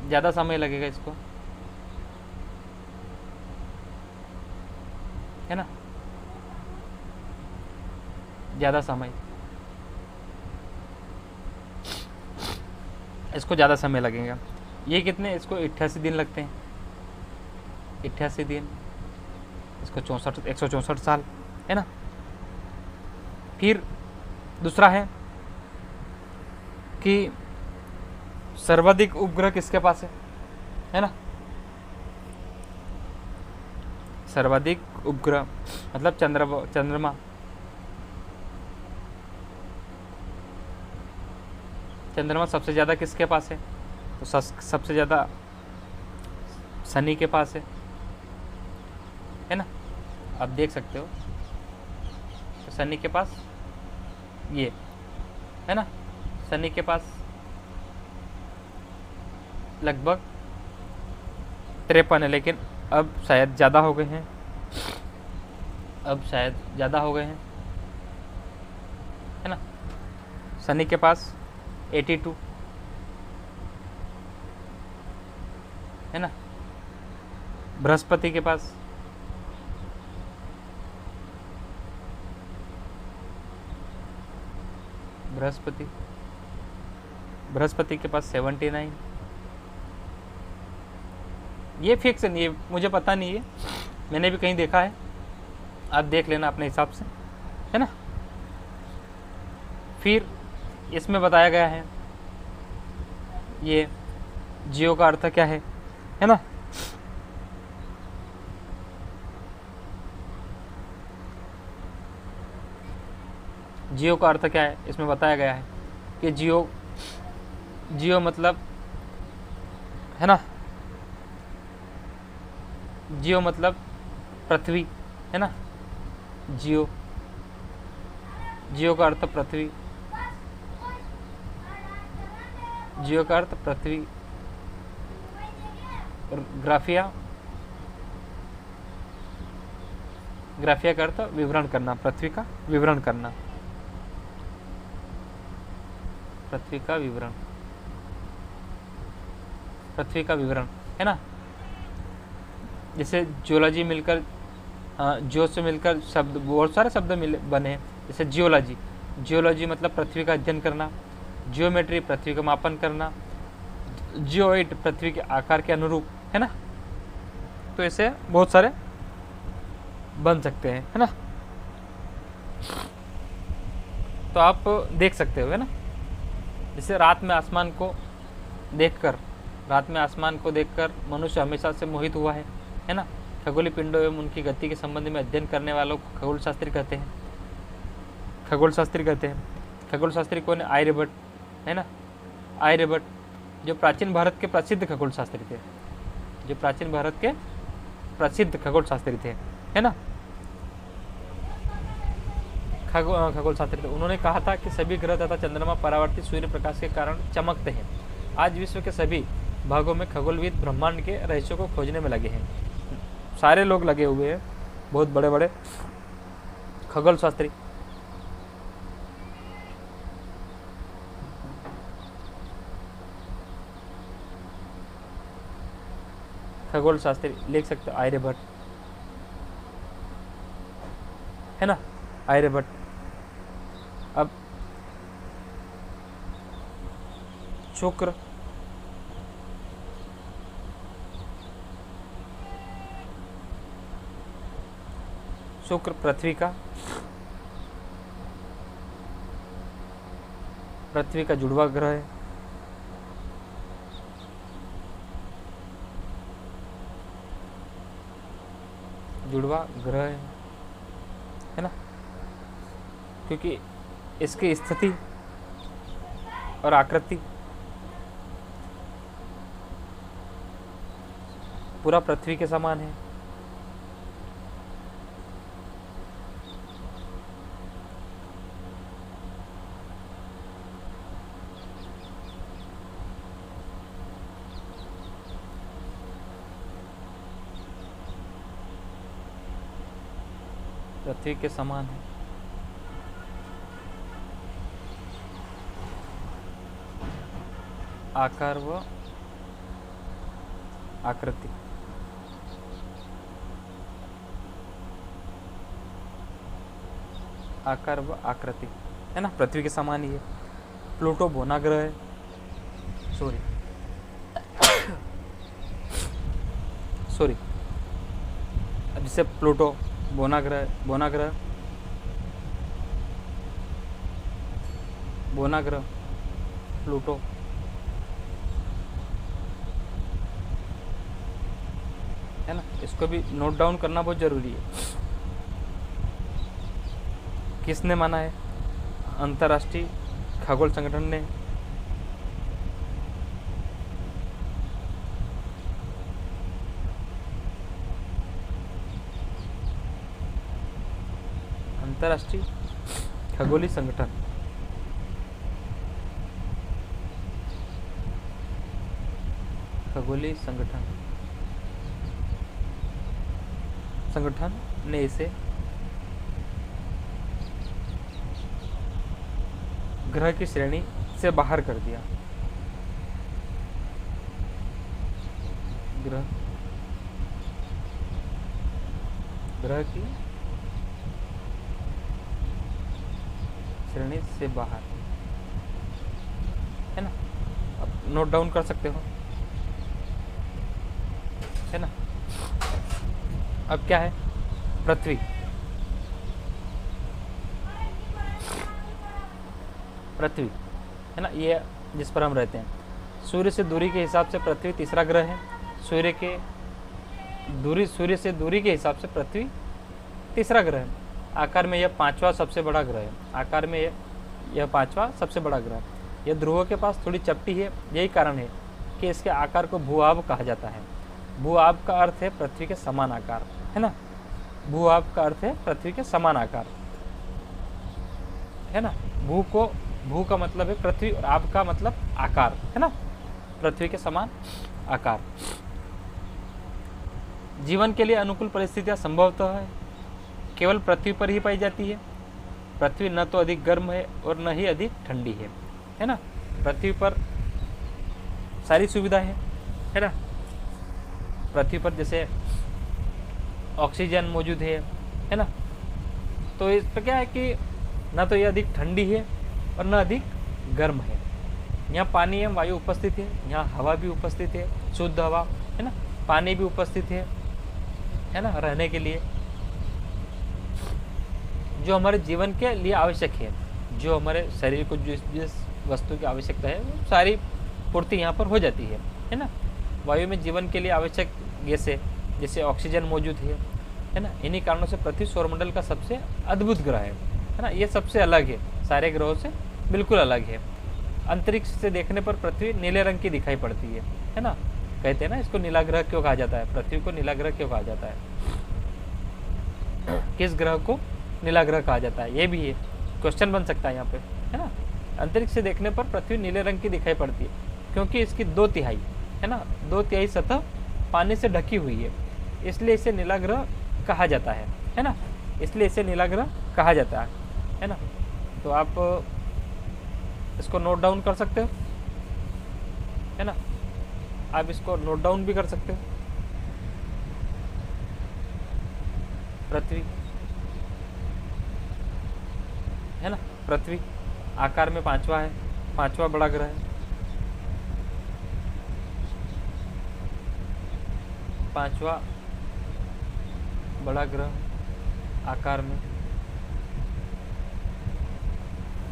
ज़्यादा समय लगेगा इसको, है ना, ज़्यादा समय, इसको ज़्यादा समय लगेगा। ये कितने, इसको 88 दिन लगते हैं, 88 दिन, इसको 164 साल, है ना। फिर दूसरा है कि सर्वाधिक उपग्रह किसके पास है ना। सर्वाधिक उपग्रह मतलब चंद्रमा, चंद्रमा सबसे ज़्यादा किसके पास है, तो सबसे ज़्यादा शनि के पास है ना। आप देख सकते हो, तो शनि के पास ये है ना, शनि के पास लगभग 53 है, लेकिन अब शायद ज़्यादा हो गए हैं, है ना। शनि के पास 82 है ना। बृहस्पति के पास बृहस्पति के पास 79। ये फिक्स नहीं है, मुझे पता नहीं है, मैंने भी कहीं देखा है, आप देख लेना अपने हिसाब से, है ना। फिर इसमें बताया गया है, ये जियो का अर्थ क्या है ना। जियो का अर्थ क्या है, इसमें बताया गया है कि जियो मतलब, है ना, जियो मतलब पृथ्वी, है ना। जियो का अर्थ पृथ्वी, जियो का अर्थ पृथ्वी, और ग्राफिया का अर्थ विवरण करना, पृथ्वी का विवरण करना, पृथ्वी का विवरण, है ना। जैसे जियोलॉजी मिलकर जियो से मिलकर शब्द, बहुत सारे शब्द मिले बने हैं, जैसे जियोलॉजी। जियोलॉजी मतलब पृथ्वी का अध्ययन करना, जियोमेट्री पृथ्वी का मापन करना, जियोइड पृथ्वी के आकार के अनुरूप, है ना। तो ऐसे बहुत सारे बन सकते हैं, है ना। तो आप देख सकते हो, है ना। जैसे रात में आसमान को देखकर मनुष्य हमेशा से मोहित हुआ है ना। खगोलीय पिंडों एवं उनकी गति के संबंध में अध्ययन करने वालों को खगोल शास्त्री कहते हैं। खगोल शास्त्री कौन है? आर्यभट्ट, है ना। आर्यभट्ट जो प्राचीन भारत के प्रसिद्ध खगोल शास्त्री थे, है ना। खगोल शास्त्री थे। उन्होंने कहा था कि सभी ग्रह तथा चंद्रमा परावर्तित सूर्य प्रकाश के कारण चमकते हैं। आज विश्व के सभी भागों में खगोलविद ब्रह्मांड के रहस्यों को खोजने में लगे हैं। सारे लोग लगे हुए हैं, बहुत बड़े बड़े खगोल शास्त्री। खगोल शास्त्री लिख सकते हो आर्यभट्ट, है ना, आर्यभट्ट। अब शुक्र, पृथ्वी का जुड़वा ग्रह है। है ना, क्योंकि इसकी स्थिति और आकृति पूरा पृथ्वी के समान है। पृथ्वी के समान है। आकार व आकृति, है ना, पृथ्वी के समान ही है। प्लूटो बोना ग्रह है, सॉरी अब जैसे प्लूटो बोना ग्रह, प्लूटो, है ना। इसको भी नोट डाउन करना बहुत जरूरी है। किसने माना है? अंतर्राष्ट्रीय खगोल संगठन ने। अंतर्राष्ट्रीय खगोलीय संगठन, ने इसे ग्रह की श्रेणी से बाहर कर दिया। ग्रह की श्रेणी से बाहर, है ना। अब नोट डाउन कर सकते हो, है ना। अब क्या है? पृथ्वी, है ना, ये जिस पर हम रहते हैं। सूर्य से दूरी के हिसाब से पृथ्वी तीसरा ग्रह है। सूर्य से दूरी के हिसाब से पृथ्वी तीसरा ग्रह है। आकार में यह पांचवा सबसे बड़ा ग्रह है। यह ध्रुवों के पास थोड़ी चपटी है। यही कारण है कि इसके आकार को भूआब कहा जाता है। भूआब का अर्थ है पृथ्वी के समान आकार, है ना। भूआब का अर्थ है पृथ्वी के समान आकार, है ना। भू का मतलब है पृथ्वी और आब का मतलब आकार, है ना, पृथ्वी के समान आकार। जीवन के लिए अनुकूल परिस्थितियां संभवतः है केवल पृथ्वी पर ही पाई जाती है। पृथ्वी न तो अधिक गर्म है और न ही अधिक ठंडी है ना। पृथ्वी पर सारी सुविधा है ना। पृथ्वी पर जैसे ऑक्सीजन मौजूद है ना। तो इस पर क्या है कि ना तो ये अधिक ठंडी है और ना अधिक गर्म है। यहाँ पानी एवं वायु उपस्थित है, यहाँ हवा भी उपस्थित है, शुद्ध हवा है ना, पानी भी उपस्थित है ना रहने के लिए, जो हमारे जीवन के लिए आवश्यक है। जो हमारे शरीर को जिस जिस वस्तु की आवश्यकता है वो सारी पूर्ति यहाँ पर हो जाती है ना। वायु में जीवन के लिए आवश्यक गैस है, जैसे ऑक्सीजन मौजूद है ना। इन्हीं कारणों से पृथ्वी सौरमंडल का सबसे अद्भुत ग्रह है ना। ये सबसे अलग है, सारे ग्रहों से बिल्कुल अलग है। अंतरिक्ष से देखने पर पृथ्वी नीले रंग की दिखाई पड़ती है ना। कहते हैं ना इसको नीला ग्रह क्यों कहा जाता है, पृथ्वी को नीला ग्रह क्यों कहा जाता है, किस ग्रह को नीला ग्रह कहा जाता है, ये भी है क्वेश्चन बन सकता है यहाँ पे, है ना। अंतरिक्ष से देखने पर पृथ्वी नीले रंग की दिखाई पड़ती है क्योंकि इसकी 2/3 है ना, 2/3 सतह पानी से ढकी हुई है, इसलिए इसे नीला ग्रह कहा जाता है ना। इसलिए इसे नीला ग्रह कहा जाता है ना। तो आप इसको नोट डाउन कर सकते हो, है ना। आप इसको नोट डाउन भी कर सकते हो। पृथ्वी है ना, पृथ्वी आकार में 5वां है, 5वां बड़ा ग्रह है। 5वां बड़ा ग्रह आकार में,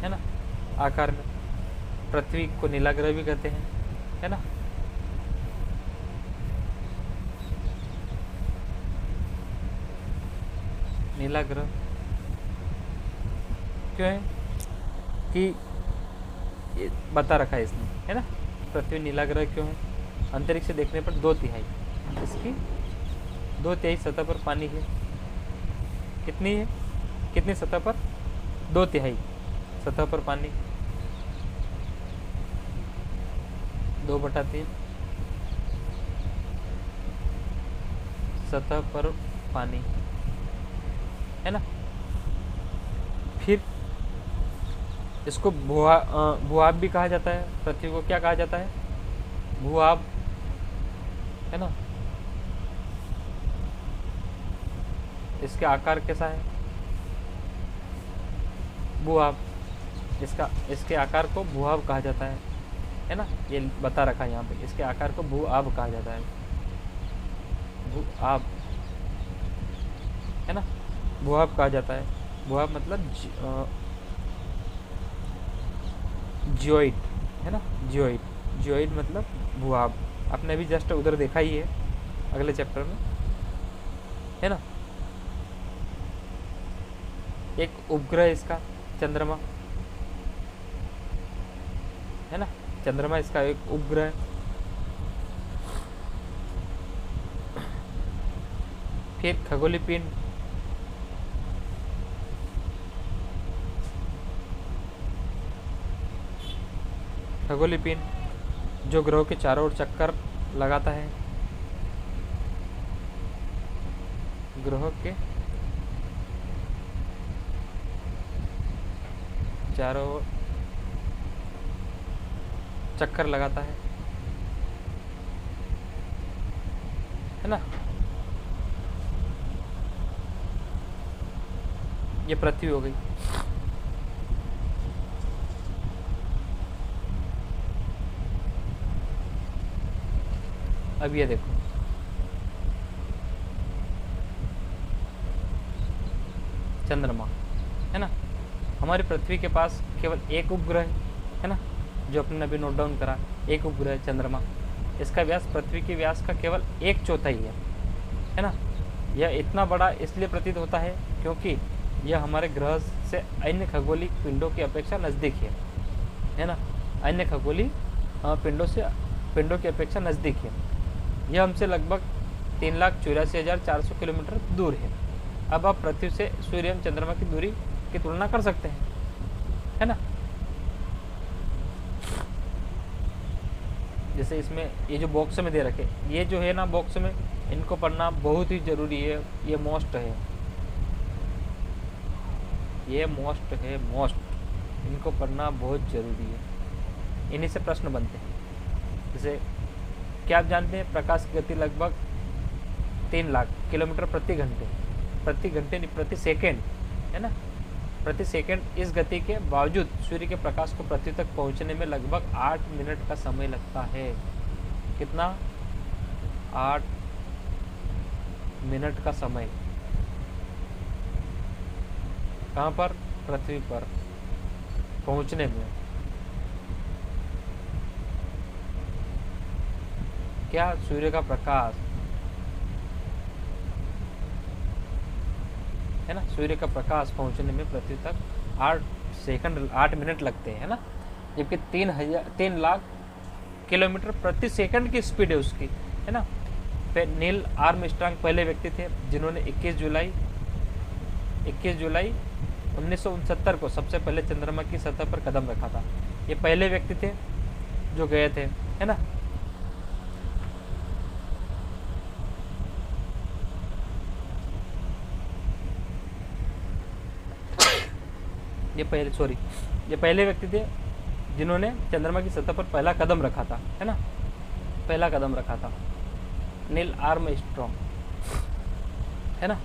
है ना, आकार में। पृथ्वी को नीला ग्रह भी कहते हैं, है ना। नीला ग्रह क्यों है कि ये बता रखा है इसने, है ना। पृथ्वी नीला ग्रह क्यों है, अंतरिक्ष से देखने पर 2/3 इसकी 2/3 सतह पर पानी है। कितनी है, कितनी सतह पर, 2/3 सतह पर पानी, 2/3 सतह पर पानी, है ना। फिर इसको भूभाग भी कहा जाता है। पृथ्वी को क्या कहा जाता है, भूभाग, है ना। इसके आकार कैसा है, भूभाग, इसके आकार को भूभाग कहा जाता है ना। ये बता रखा है यहाँ पे, इसके आकार को भूभाग कहा जाता है, भूभाग, है ना, भूभाग कहा जाता है। भूभाग मतलब जियोइड, है ना, जियोइड, जियोइड मतलब भूभाग। आपने अभी जस्ट उधर देखा ही है अगले चैप्टर में, है ना। एक उपग्रह इसका चंद्रमा, है ना, चंद्रमा इसका एक उपग्रह है। फिर खगोलीय पिंड, खगोलीय पिंड जो ग्रहों के चारों ओर चक्कर लगाता है, ग्रहों के चारों ओर चक्कर लगाता है ना। ये पृथ्वी हो गई। अब ये देखो, चंद्रमा, है ना। हमारी पृथ्वी के पास केवल एक उपग्रह है ना, जो अपने अभी नोट डाउन करा, एक उपग्रह है चंद्रमा। इसका व्यास पृथ्वी के व्यास का केवल 1/4 है ना। यह इतना बड़ा इसलिए प्रतीत होता है क्योंकि यह हमारे ग्रह से अन्य खगोलीय पिंडों की अपेक्षा नज़दीक है ना। अन्य खगोलीय पिंडों की अपेक्षा नज़दीक है। यह हमसे लगभग 3,84,400 किलोमीटर दूर है। अब आप पृथ्वी से सूर्य एवं चंद्रमा की दूरी की तुलना कर सकते हैं, है ना। जैसे इसमें ये जो बॉक्स में दे रखे, ये जो है ना बॉक्स में, इनको पढ़ना बहुत ही ज़रूरी है। ये मोस्ट है, ये मोस्ट है, मोस्ट, इनको पढ़ना बहुत ज़रूरी है। इन्हीं से प्रश्न बनते हैं। जैसे क्या आप जानते हैं प्रकाश की गति लगभग 3 लाख किलोमीटर प्रति घंटे, नहीं प्रति सेकेंड, है ना, प्रति सेकेंड। इस गति के बावजूद सूर्य के प्रकाश को पृथ्वी तक पहुंचने में लगभग 8 मिनट का समय लगता है। कितना? 8 मिनट का समय। कहाँ पर? पृथ्वी पर पहुंचने में। क्या? सूर्य का प्रकाश, है ना, सूर्य का प्रकाश पहुंचने में पृथ्वी तक 8 मिनट लगते हैं, है ना, जबकि 3 लाख किलोमीटर प्रति सेकंड की स्पीड है उसकी, है ना। फिर नील आर्मस्ट्रांग पहले व्यक्ति थे जिन्होंने 21 जुलाई 1969 को सबसे पहले चंद्रमा की सतह पर कदम रखा था। ये पहले व्यक्ति थे जो गए थे, है ना। ये पहले व्यक्ति थे जिन्होंने चंद्रमा की सतह पर पहला कदम रखा था, है ना, पहला कदम रखा था, नील आर्मस्ट्रॉन्ग, है ना।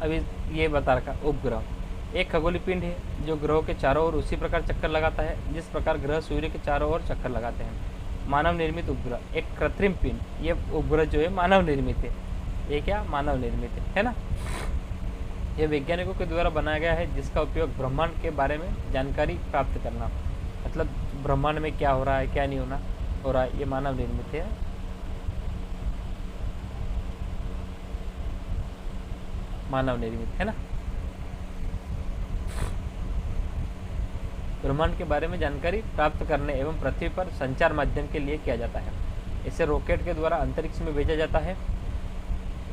अभी ये बता रखा, उपग्रह एक खगोलीय पिंड है जो ग्रहों के चारों ओर उसी प्रकार चक्कर लगाता है जिस प्रकार ग्रह सूर्य के चारों ओर चक्कर लगाते हैं। मानव निर्मित उपग्रह एक कृत्रिम पिंड, ये उपग्रह जो है मानव निर्मित है। ये क्या? मानव निर्मित है ना। यह वैज्ञानिकों के द्वारा बनाया गया है जिसका उपयोग ब्रह्मांड के बारे में जानकारी प्राप्त करना, मतलब ब्रह्मांड में क्या हो रहा है, क्या नहीं हो रहा है, ये मानव निर्मित है। मानव निर्मित है ना। ब्रह्मांड के बारे में जानकारी प्राप्त करने एवं पृथ्वी पर संचार माध्यम के लिए किया जाता है। इसे रॉकेट के द्वारा अंतरिक्ष में भेजा जाता है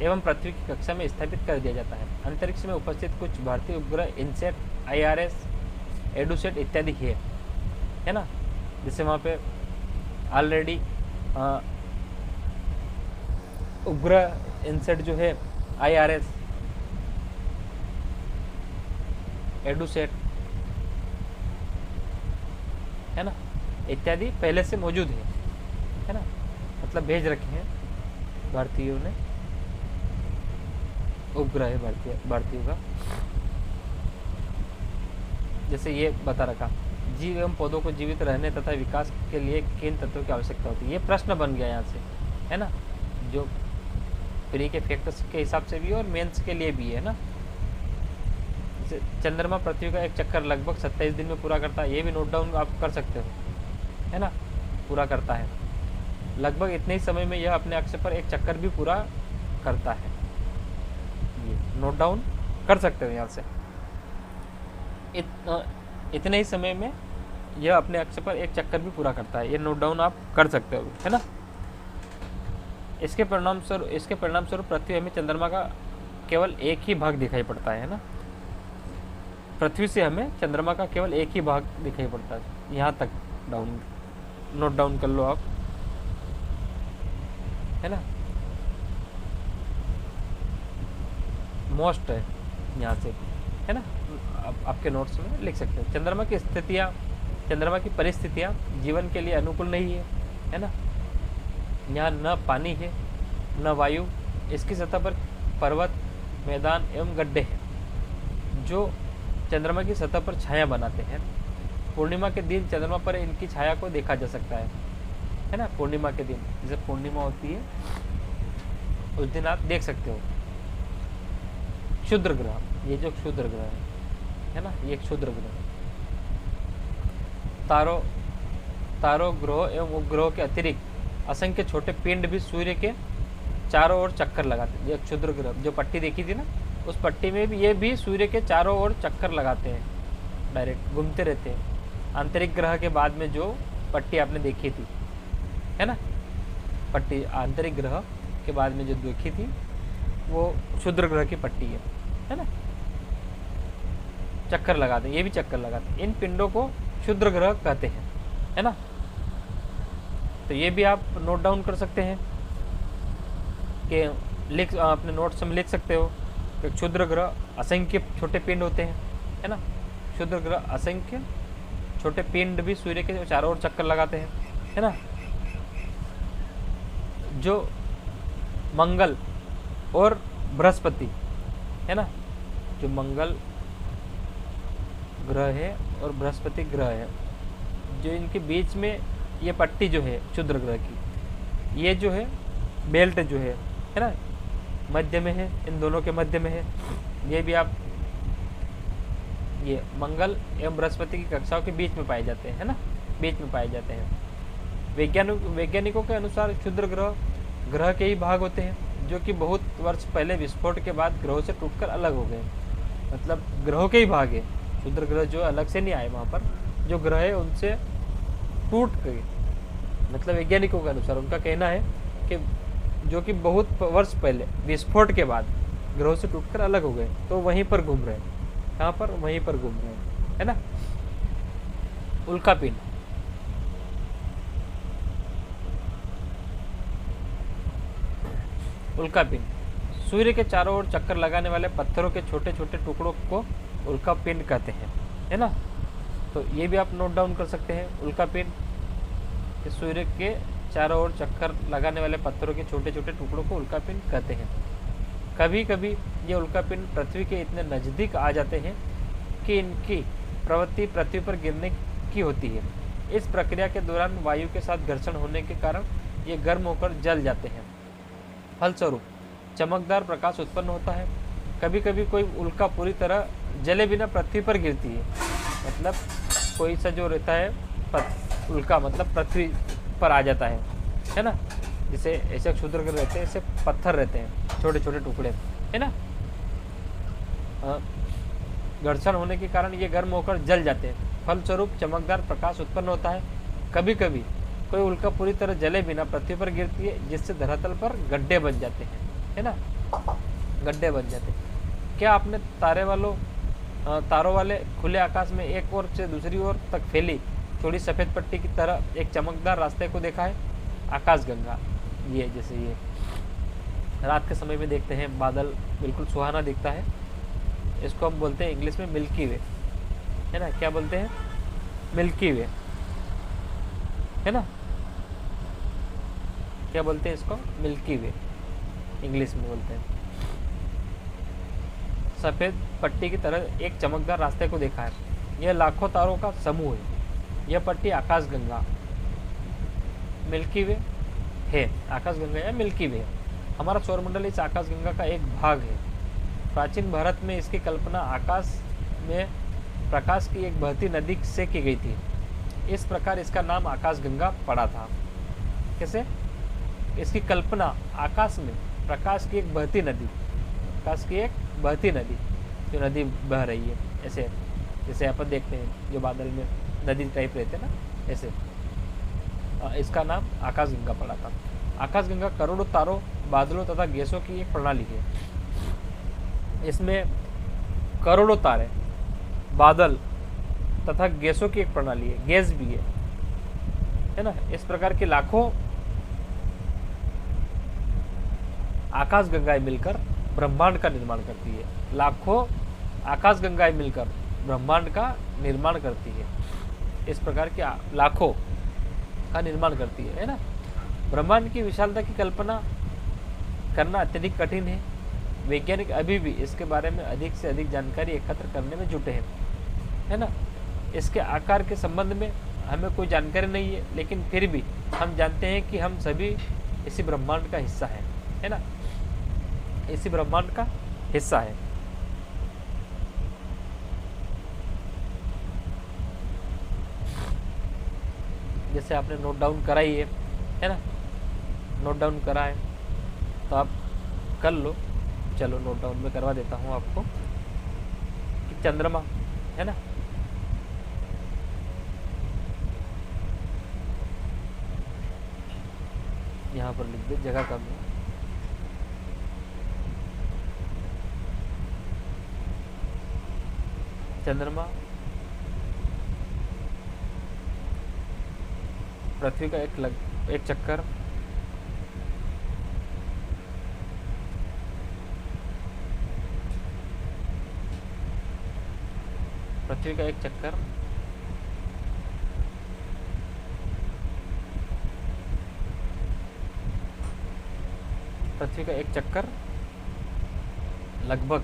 एवं पृथ्वी की कक्षा में स्थापित कर दिया जाता है। अंतरिक्ष में उपस्थित कुछ भारतीय उपग्रह इनसेट, IRS, एडुसेट इत्यादि है ना, जिससे वहाँ पे ऑलरेडी उपग्रह इनसेट जो है, IRS, एडुसेट, है ना, इत्यादि पहले से मौजूद है ना, मतलब भेज रखे हैं भारतीयों ने, उपग्रह है भारतीयों का। जैसे ये बता रखा, जीव एवं पौधों को जीवित रहने तथा विकास के लिए किन तत्वों की आवश्यकता होती है। ये प्रश्न बन गया यहाँ से, है ना, जो प्री के फैक्टर्स के हिसाब से भी और मेंस के लिए भी है ना। चंद्रमा पृथ्वी का एक चक्कर लगभग 27 दिन में पूरा करता है। ये भी नोट डाउन आप कर सकते हो, है ना, पूरा करता है। लगभग इतने ही समय में यह अपने अक्ष पर एक चक्कर भी पूरा करता है। ये नोट डाउन कर सकते हो यहाँ से। इतने ही समय में यह अपने अक्ष पर एक चक्कर भी पूरा करता है। ये नोट डाउन आप कर सकते हो, है ना। इसके परिणाम स्वरूप पृथ्वी हमें चंद्रमा का केवल एक ही भाग दिखाई पड़ता है ना। पृथ्वी से हमें चंद्रमा का केवल एक ही भाग दिखाई पड़ता है। यहाँ तक नोट डाउन कर लो आप, है ना। मोस्ट है यहाँ से, है ना, आपके नोट्स में लिख सकते हो। चंद्रमा की परिस्थितियाँ जीवन के लिए अनुकूल नहीं है ना। यहाँ न पानी है न वायु। इसकी सतह पर पर्वत, मैदान एवं गड्ढे हैं जो चंद्रमा की सतह पर छाया बनाते हैं। पूर्णिमा के दिन चंद्रमा पर इनकी छाया को देखा जा सकता है ना। पूर्णिमा के दिन, जैसे पूर्णिमा होती है उस दिन आप देख सकते हो। क्षुद्र ग्रह, ये जो क्षुद्र ग्रह है ना, ये क्षुद्र ग्रह। तारों, ग्रहों एवं उपग्रहों के अतिरिक्त असंख्य छोटे पिंड भी सूर्य के चारों ओर चक्कर लगाते हैं। ये क्षुद्र ग्रह जो पट्टी देखी थी ना, उस पट्टी में भी ये भी सूर्य के चारों ओर चक्कर लगाते हैं, डायरेक्ट घूमते रहते हैं। आंतरिक ग्रह के बाद में जो पट्टी आपने देखी थी, है ना, पट्टी आंतरिक ग्रह के बाद में जो देखी थी वो क्षुद्र ग्रह की पट्टी है ना। चक्कर लगाते हैं, ये भी चक्कर लगाते हैं। इन पिंडों को क्षुद्र ग्रह कहते हैं, है ना। तो ये भी आप नोट डाउन कर सकते हैं कि अपने नोट्स में लिख सकते हो कि क्षुद्र ग्रह असंख्य छोटे पिंड होते हैं, है ना। क्षुद्र ग्रह असंख्य छोटे पिंड भी सूर्य के चारों ओर चक्कर लगाते हैं, है ना। जो मंगल और बृहस्पति, है ना, जो मंगल ग्रह है और बृहस्पति ग्रह है, जो इनके बीच में ये पट्टी जो है क्षुद्र ग्रह की, ये जो है बेल्ट जो है ना, मध्य में है, इन दोनों के मध्य में है। ये भी आप ये मंगल एवं बृहस्पति की कक्षाओं के बीच में पाए जाते हैं, है ना, बीच में पाए जाते हैं। वैज्ञानिकों के अनुसार क्षुद्र ग्रह के ही भाग होते हैं जो कि बहुत वर्ष पहले विस्फोट के बाद ग्रहों से टूटकर अलग हो गए। मतलब ग्रहों के ही भाग है, क्षुद्र ग्रह जो अलग से नहीं आए, वहाँ पर जो ग्रह है उनसे टूट गए। मतलब वैज्ञानिकों के अनुसार उनका कहना है कि जो कि बहुत वर्ष पहले विस्फोट के बाद ग्रहों से टूटकर अलग हो गए, तो वहीं पर घूम रहे हैं। कहाँ पर? वहीं पर घूम रहे हैं, है ना। उल्कापिंड, उल्कापिंड सूर्य के चारों ओर चक्कर लगाने वाले पत्थरों के छोटे छोटे टुकड़ों को उल्कापिंड कहते हैं, है ना। तो ये भी आप नोट डाउन कर सकते हैं। उल्कापिंड सूर्य के चारों ओर चक्कर लगाने वाले पत्थरों के छोटे छोटे टुकड़ों को उल्कापिंड कहते हैं। कभी कभी ये उल्कापिंड पृथ्वी के इतने नज़दीक आ जाते हैं कि इनकी प्रवृत्ति पृथ्वी पर गिरने की होती है। इस प्रक्रिया के दौरान वायु के साथ घर्षण होने के कारण ये गर्म होकर जल जाते हैं। फलस्वरूप चमकदार प्रकाश उत्पन्न होता है। कभी कभी कोई उल्का पूरी तरह जले बिना पृथ्वी पर गिरती है। मतलब कोई सा जो रहता है उल्का, मतलब पृथ्वी पर आ जाता है ना। जैसे ऐसे क्षुद्र ग्रह रहते हैं, ऐसे पत्थर रहते हैं, छोटे छोटे टुकड़े, है ना। घर्षण होने के कारण ये गर्म होकर जल जाते हैं। फलस्वरूप चमकदार प्रकाश उत्पन्न होता है। कभी कभी कोई उल्का पूरी तरह जले बिना पृथ्वी पर गिरती है, जिससे धरातल पर गड्ढे बन जाते हैं, है ना, गड्ढे बन जाते हैं। क्या आपने तारों वाले खुले आकाश में एक ओर से दूसरी ओर तक फैली थोड़ी सफ़ेद पट्टी की तरह एक चमकदार रास्ते को देखा है? आकाशगंगा, ये जैसे ये रात के समय में देखते हैं, बादल बिल्कुल सुहाना दिखता है, इसको हम बोलते हैं इंग्लिश में मिल्की वे, है ना। क्या बोलते हैं? मिल्की वे, है ना। क्या बोलते हैं इसको? मिल्की वे इंग्लिश में बोलते हैं। सफ़ेद पट्टी की तरह एक चमकदार रास्ते को देखा है। यह लाखों तारों का समूह है। यह पट्टी आकाशगंगा, मिल्की वे है। आकाशगंगा या मिल्की वे, हमारा सौरमंडल इस आकाशगंगा का एक भाग है। प्राचीन भारत में इसकी कल्पना आकाश में प्रकाश की एक बहती नदी से की गई थी। इस प्रकार इसका नाम आकाशगंगा पड़ा था। कैसे? इसकी कल्पना आकाश में प्रकाश की एक बहती नदी, प्रकाश की एक बहती नदी, जो नदी बह रही है, ऐसे जैसे अपन देखते हैं जो बादल में नदी टाइप रहते हैं ना, ऐसे इसका नाम आकाशगंगा पड़ा था। आकाशगंगा करोड़ों तारों, बादलों तथा गैसों की एक प्रणाली है। इसमें करोड़ों तारे, बादल तथा गैसों की एक प्रणाली है, गैस भी है ना। इस प्रकार के लाखों आकाशगंगाएं मिलकर ब्रह्मांड का निर्माण करती है। लाखों आकाशगंगाएं मिलकर ब्रह्मांड का निर्माण करती है। इस प्रकार के लाखों का निर्माण करती है ना। ब्रह्मांड की विशालता की कल्पना करना अत्यधिक कठिन है। वैज्ञानिक अभी भी इसके बारे में अधिक से अधिक जानकारी एकत्र करने में जुटे हैं, है ना। इसके आकार के संबंध में हमें कोई जानकारी नहीं है, लेकिन फिर भी हम जानते हैं कि हम सभी इसी ब्रह्मांड का हिस्सा है ना, इसी ब्रह्मांड का हिस्सा है। जैसे आपने नोट डाउन करा ही है ना, नोट डाउन करा है तो आप कर लो। चलो नोट डाउन में करवा देता हूँ आपको कि चंद्रमा है ना, यहाँ पर लिख दे, जगह कम है। चंद्रमा पृथ्वी का एक चक्कर पृथ्वी का एक चक्कर पृथ्वी का एक चक्कर लगभग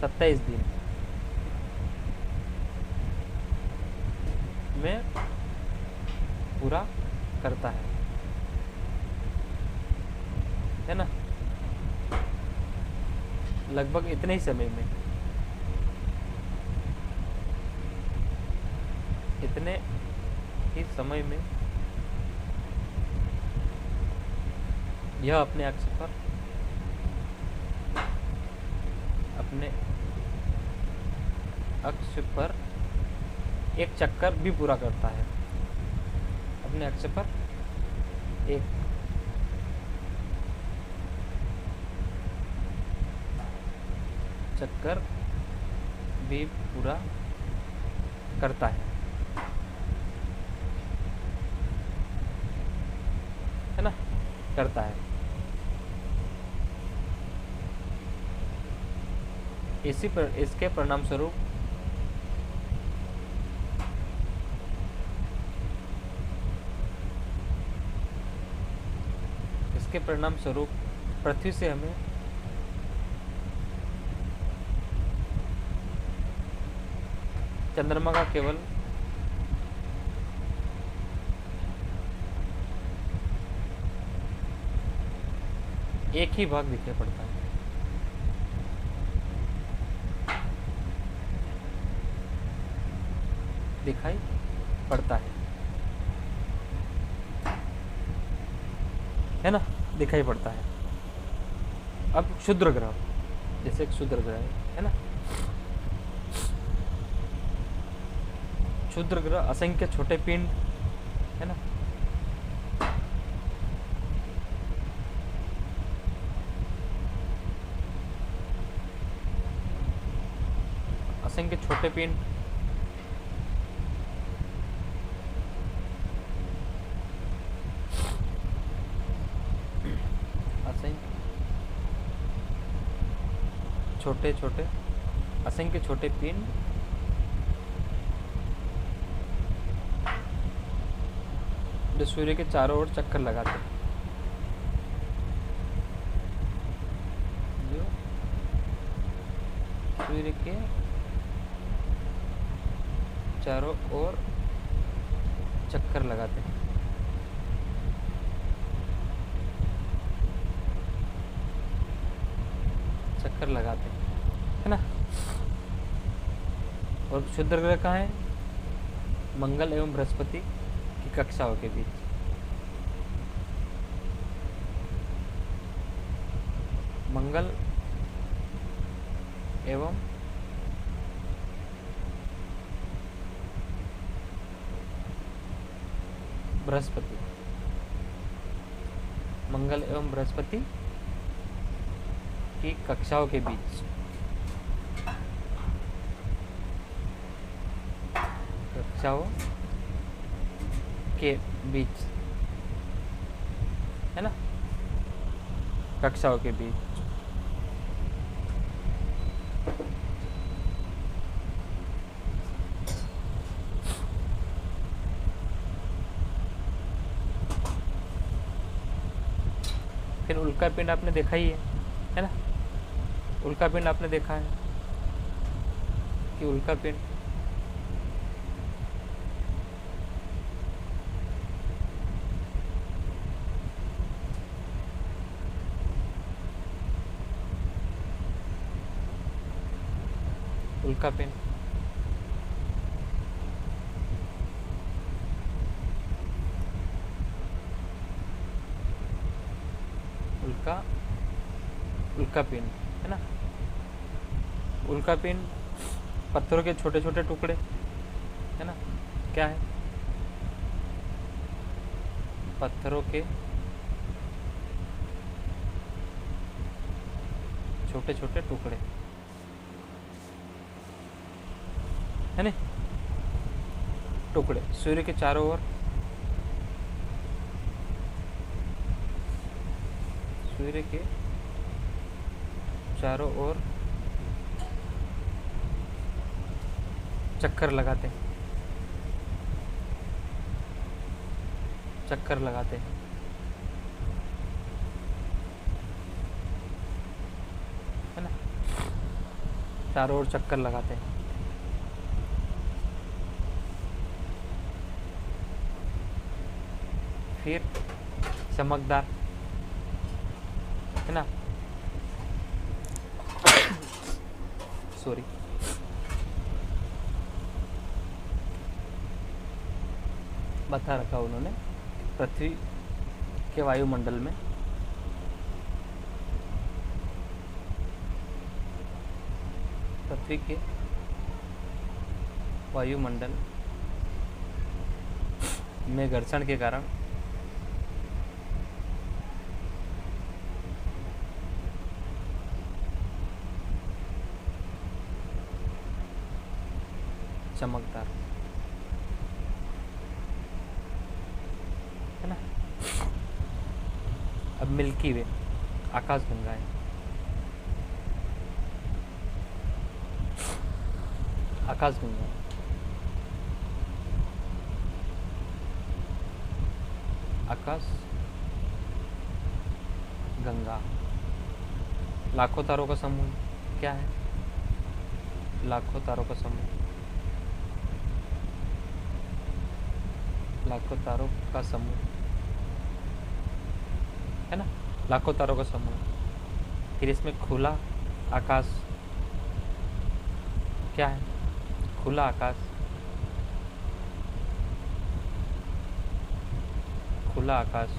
27 दिन में पूरा करता है ना। लगभग इतने ही समय में, इतने ही समय में यह अपने अक्ष पर एक चक्कर भी पूरा करता है। अपने अक्ष पर एक चक्कर भी पूरा करता है ना, करता है। इसके परिणाम स्वरूप पृथ्वी से हमें चंद्रमा का केवल एक ही भाग दिखाई पड़ता है। है ना, दिखाई पड़ता है। अब क्षुद्र ग्रह, जैसे एक क्षुद्र ग्रह है ना, क्षुद्र ग्रह असंख्य छोटे पिंड है ना, असंख्य छोटे पिंड असंख्य छोटे पिंड जो सूर्य के चारों ओर चक्कर लगाते हैं, जो सूर्य के चारों ओर चक्कर लगाते हैं। है ना। और क्षुद्र ग्रह कहाँ है? मंगल एवं बृहस्पति की कक्षाओं के बीच। मंगल एवं बृहस्पति, मंगल एवं बृहस्पति की कक्षाओं के बीच, है ना, कक्षाओं के बीच। फिर उल्का पिंड आपने देखा ही है ना, उल्का पिंड आपने देखा है कि उल्का पिंड उल्का पिंड है ना। उल्का पिंड पत्थरों के छोटे छोटे टुकड़े है ना, क्या है? पत्थरों के छोटे छोटे टुकड़े है ना, टुकड़े सूर्य के चारों ओर, सूर्य के चारों ओर चक्कर लगाते हैं, चक्कर लगाते हैं, है ना, चारों ओर चक्कर लगाते हैं। फिर चमकदार, है ना, सॉरी, बता रखा उन्होंने पृथ्वी के वायुमंडल में पृथ्वी के वायुमंडल में घर्षण के कारण चमकदार, है ना। अब मिल्की वे, आकाशगंगा है, आकाशगंगा, आकाश गंगा, लाखों तारों का समूह क्या है? लाखों तारों का समूह, लाखों तारों का समूह, है ना, लाखों तारों का समूह। फिर इसमें खुला आकाश क्या है? खुला आकाश, खुला आकाश,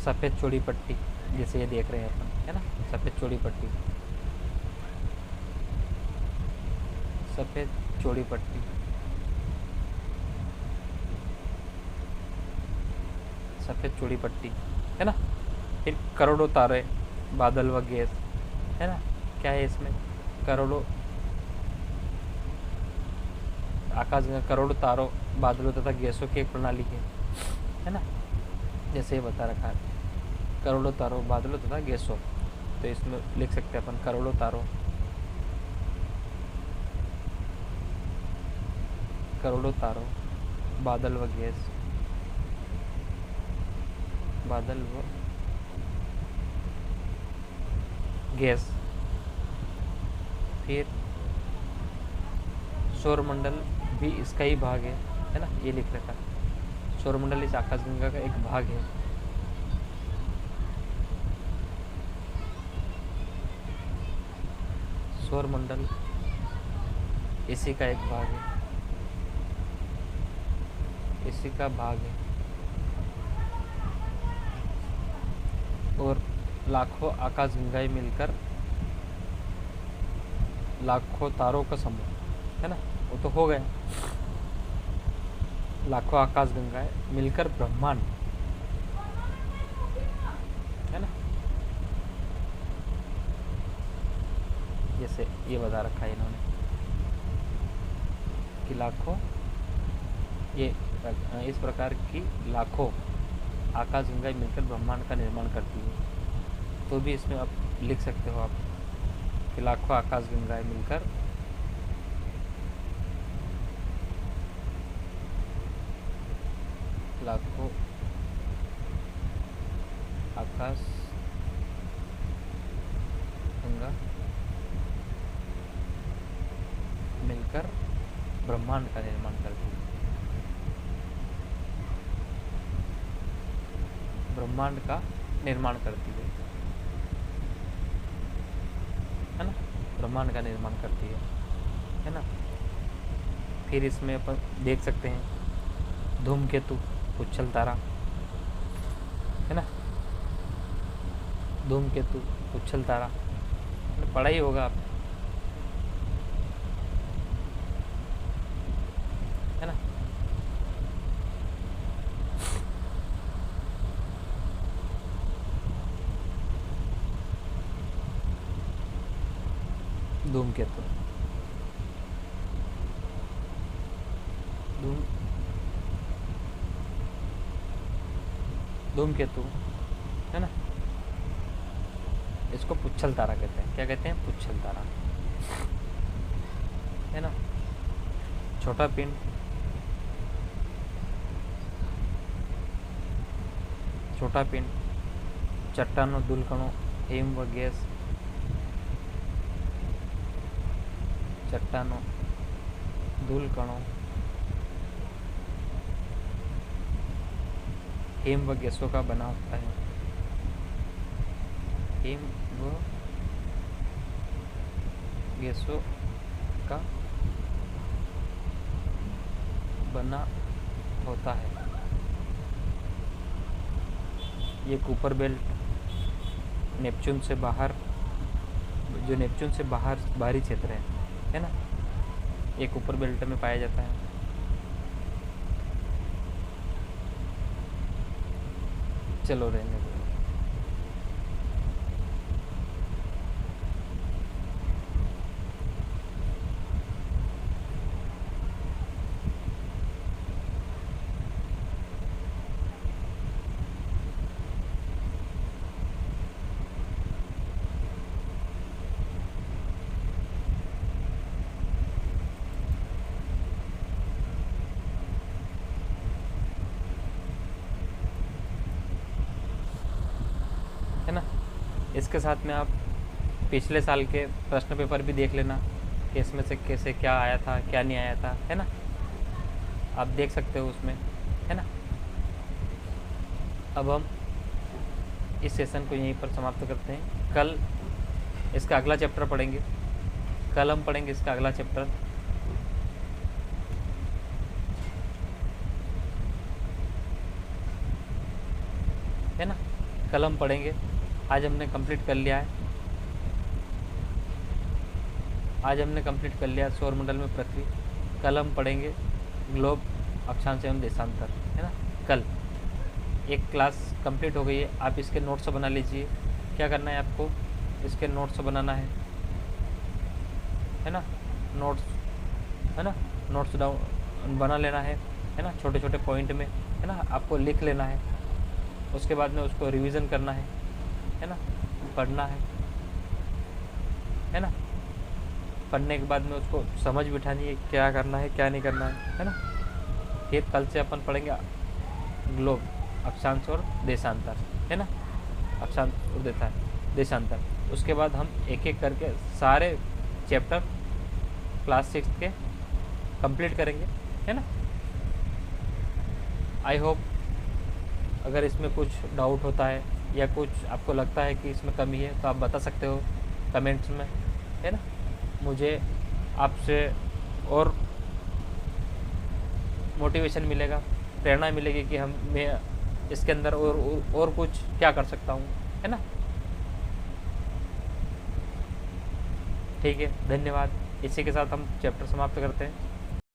सफ़ेद चौड़ी पट्टी, जैसे ये देख रहे हैं अपन, है ना, सफ़ेद चौड़ी पट्टी, सफ़ेद चौड़ी पट्टी, सफ़ेद चौड़ी पट्टी, है ना। फिर करोड़ों तारे, बादल व गैस, है ना, क्या है इसमें? करोड़ों आकाश में करोड़ों तारों, बादलों तथा गैसों की एक प्रणाली है ना, जैसे ये बता रखा है, करोड़ों तारों, बादलों तथा गैसों। तो इसमें लिख सकते हैं अपन करोड़ों तारों, करोड़ों तारों, बादल व गैस, बादल व गैस। फिर सौरमंडल भी इसका ही भाग है ना, ये लिख रखा है, सौरमंडल इस आकाशगंगा का एक भाग है। सौरमंडल इसी का एक भाग है, इसी का भाग है। और लाखों आकाशगंगाएं मिलकर लाखों तारों का समूह, है ना, वो तो हो गया। लाखों आकाशगंगाएं मिलकर ब्रह्मांड, है ना, जैसे ये बता रखा है इन्होंने कि लाखों, ये इस प्रकार की लाखों आकाशगंगाएं मिलकर ब्रह्मांड का निर्माण करती है। तो भी इसमें आप लिख सकते हो आप कि लाखों आकाशगंगाएं मिलकर लाखों आकाश गंगा मिलकर ब्रह्मांड का निर्माण करती है, ब्रह्मांड का निर्माण करती है ना, ब्रह्मांड का निर्माण करती है ना। फिर इसमें अपन देख सकते हैं धूमकेतु, उच्छल तारा, है ना, धूमकेतु, उच्छल तारा, पढ़ा ही होगा आप, है ना। धूमकेतु, धूमकेतु, है ना, इसको पुच्छल तारा कहते हैं। क्या कहते हैं? पुच्छल तारा, है ना। छोटा पिंड, छोटा पिंड, चट्टानों, धूलकणों, हिम व गैस, चट्टानों, धूलकणों, हिम व गैसों का बना होता है। हिम व गैसों का बना होता है। ये कूपर बेल्ट नेपच्यून से बाहर, जो नेपच्यून से बाहर बाहरी क्षेत्र है ना, ये कूपर बेल्ट में पाया जाता है। चलो रहने दो। है ना। इसके साथ में आप पिछले साल के प्रश्न पेपर भी देख लेना कि इसमें से कैसे क्या आया था, क्या नहीं आया था, है ना। आप देख सकते हो उसमें, है ना। अब हम इस सेशन को यहीं पर समाप्त करते हैं। कल इसका अगला चैप्टर पढ़ेंगे। कल हम पढ़ेंगे इसका अगला चैप्टर, है ना। कल हम पढ़ेंगे। आज हमने कंप्लीट कर लिया है, आज हमने कंप्लीट कर लिया सौरमंडल में पृथ्वी। कल हम पढ़ेंगे ग्लोब, अक्षांश एवं देशांतर, है ना। कल एक क्लास कंप्लीट हो गई है। आप इसके नोट्स बना लीजिए। क्या करना है आपको? इसके नोट्स बनाना है ना। नोट्स, है ना, नोट्स डाउन बना लेना है ना, छोटे छोटे पॉइंट में, है ना, आपको लिख लेना है। उसके बाद में उसको रिवीजन करना है ना, पढ़ना है ना। पढ़ने के बाद में उसको समझ बिठानी है, क्या करना है क्या नहीं करना है ना। फिर कल से अपन पढ़ेंगे ग्लोब, अक्षांश और देशांतर, है ना। अक्षांश और देशांतर। उसके बाद हम एक एक करके सारे चैप्टर क्लास 6 के कंप्लीट करेंगे, है ना। आई होप अगर इसमें कुछ डाउट होता है या कुछ आपको लगता है कि इसमें कमी है तो आप बता सकते हो कमेंट्स में, है ना। मुझे आपसे और मोटिवेशन मिलेगा, प्रेरणा मिलेगी कि मैं इसके अंदर और कुछ क्या कर सकता हूँ, है ना। ठीक है, धन्यवाद। इसी के साथ हम चैप्टर समाप्त करते हैं।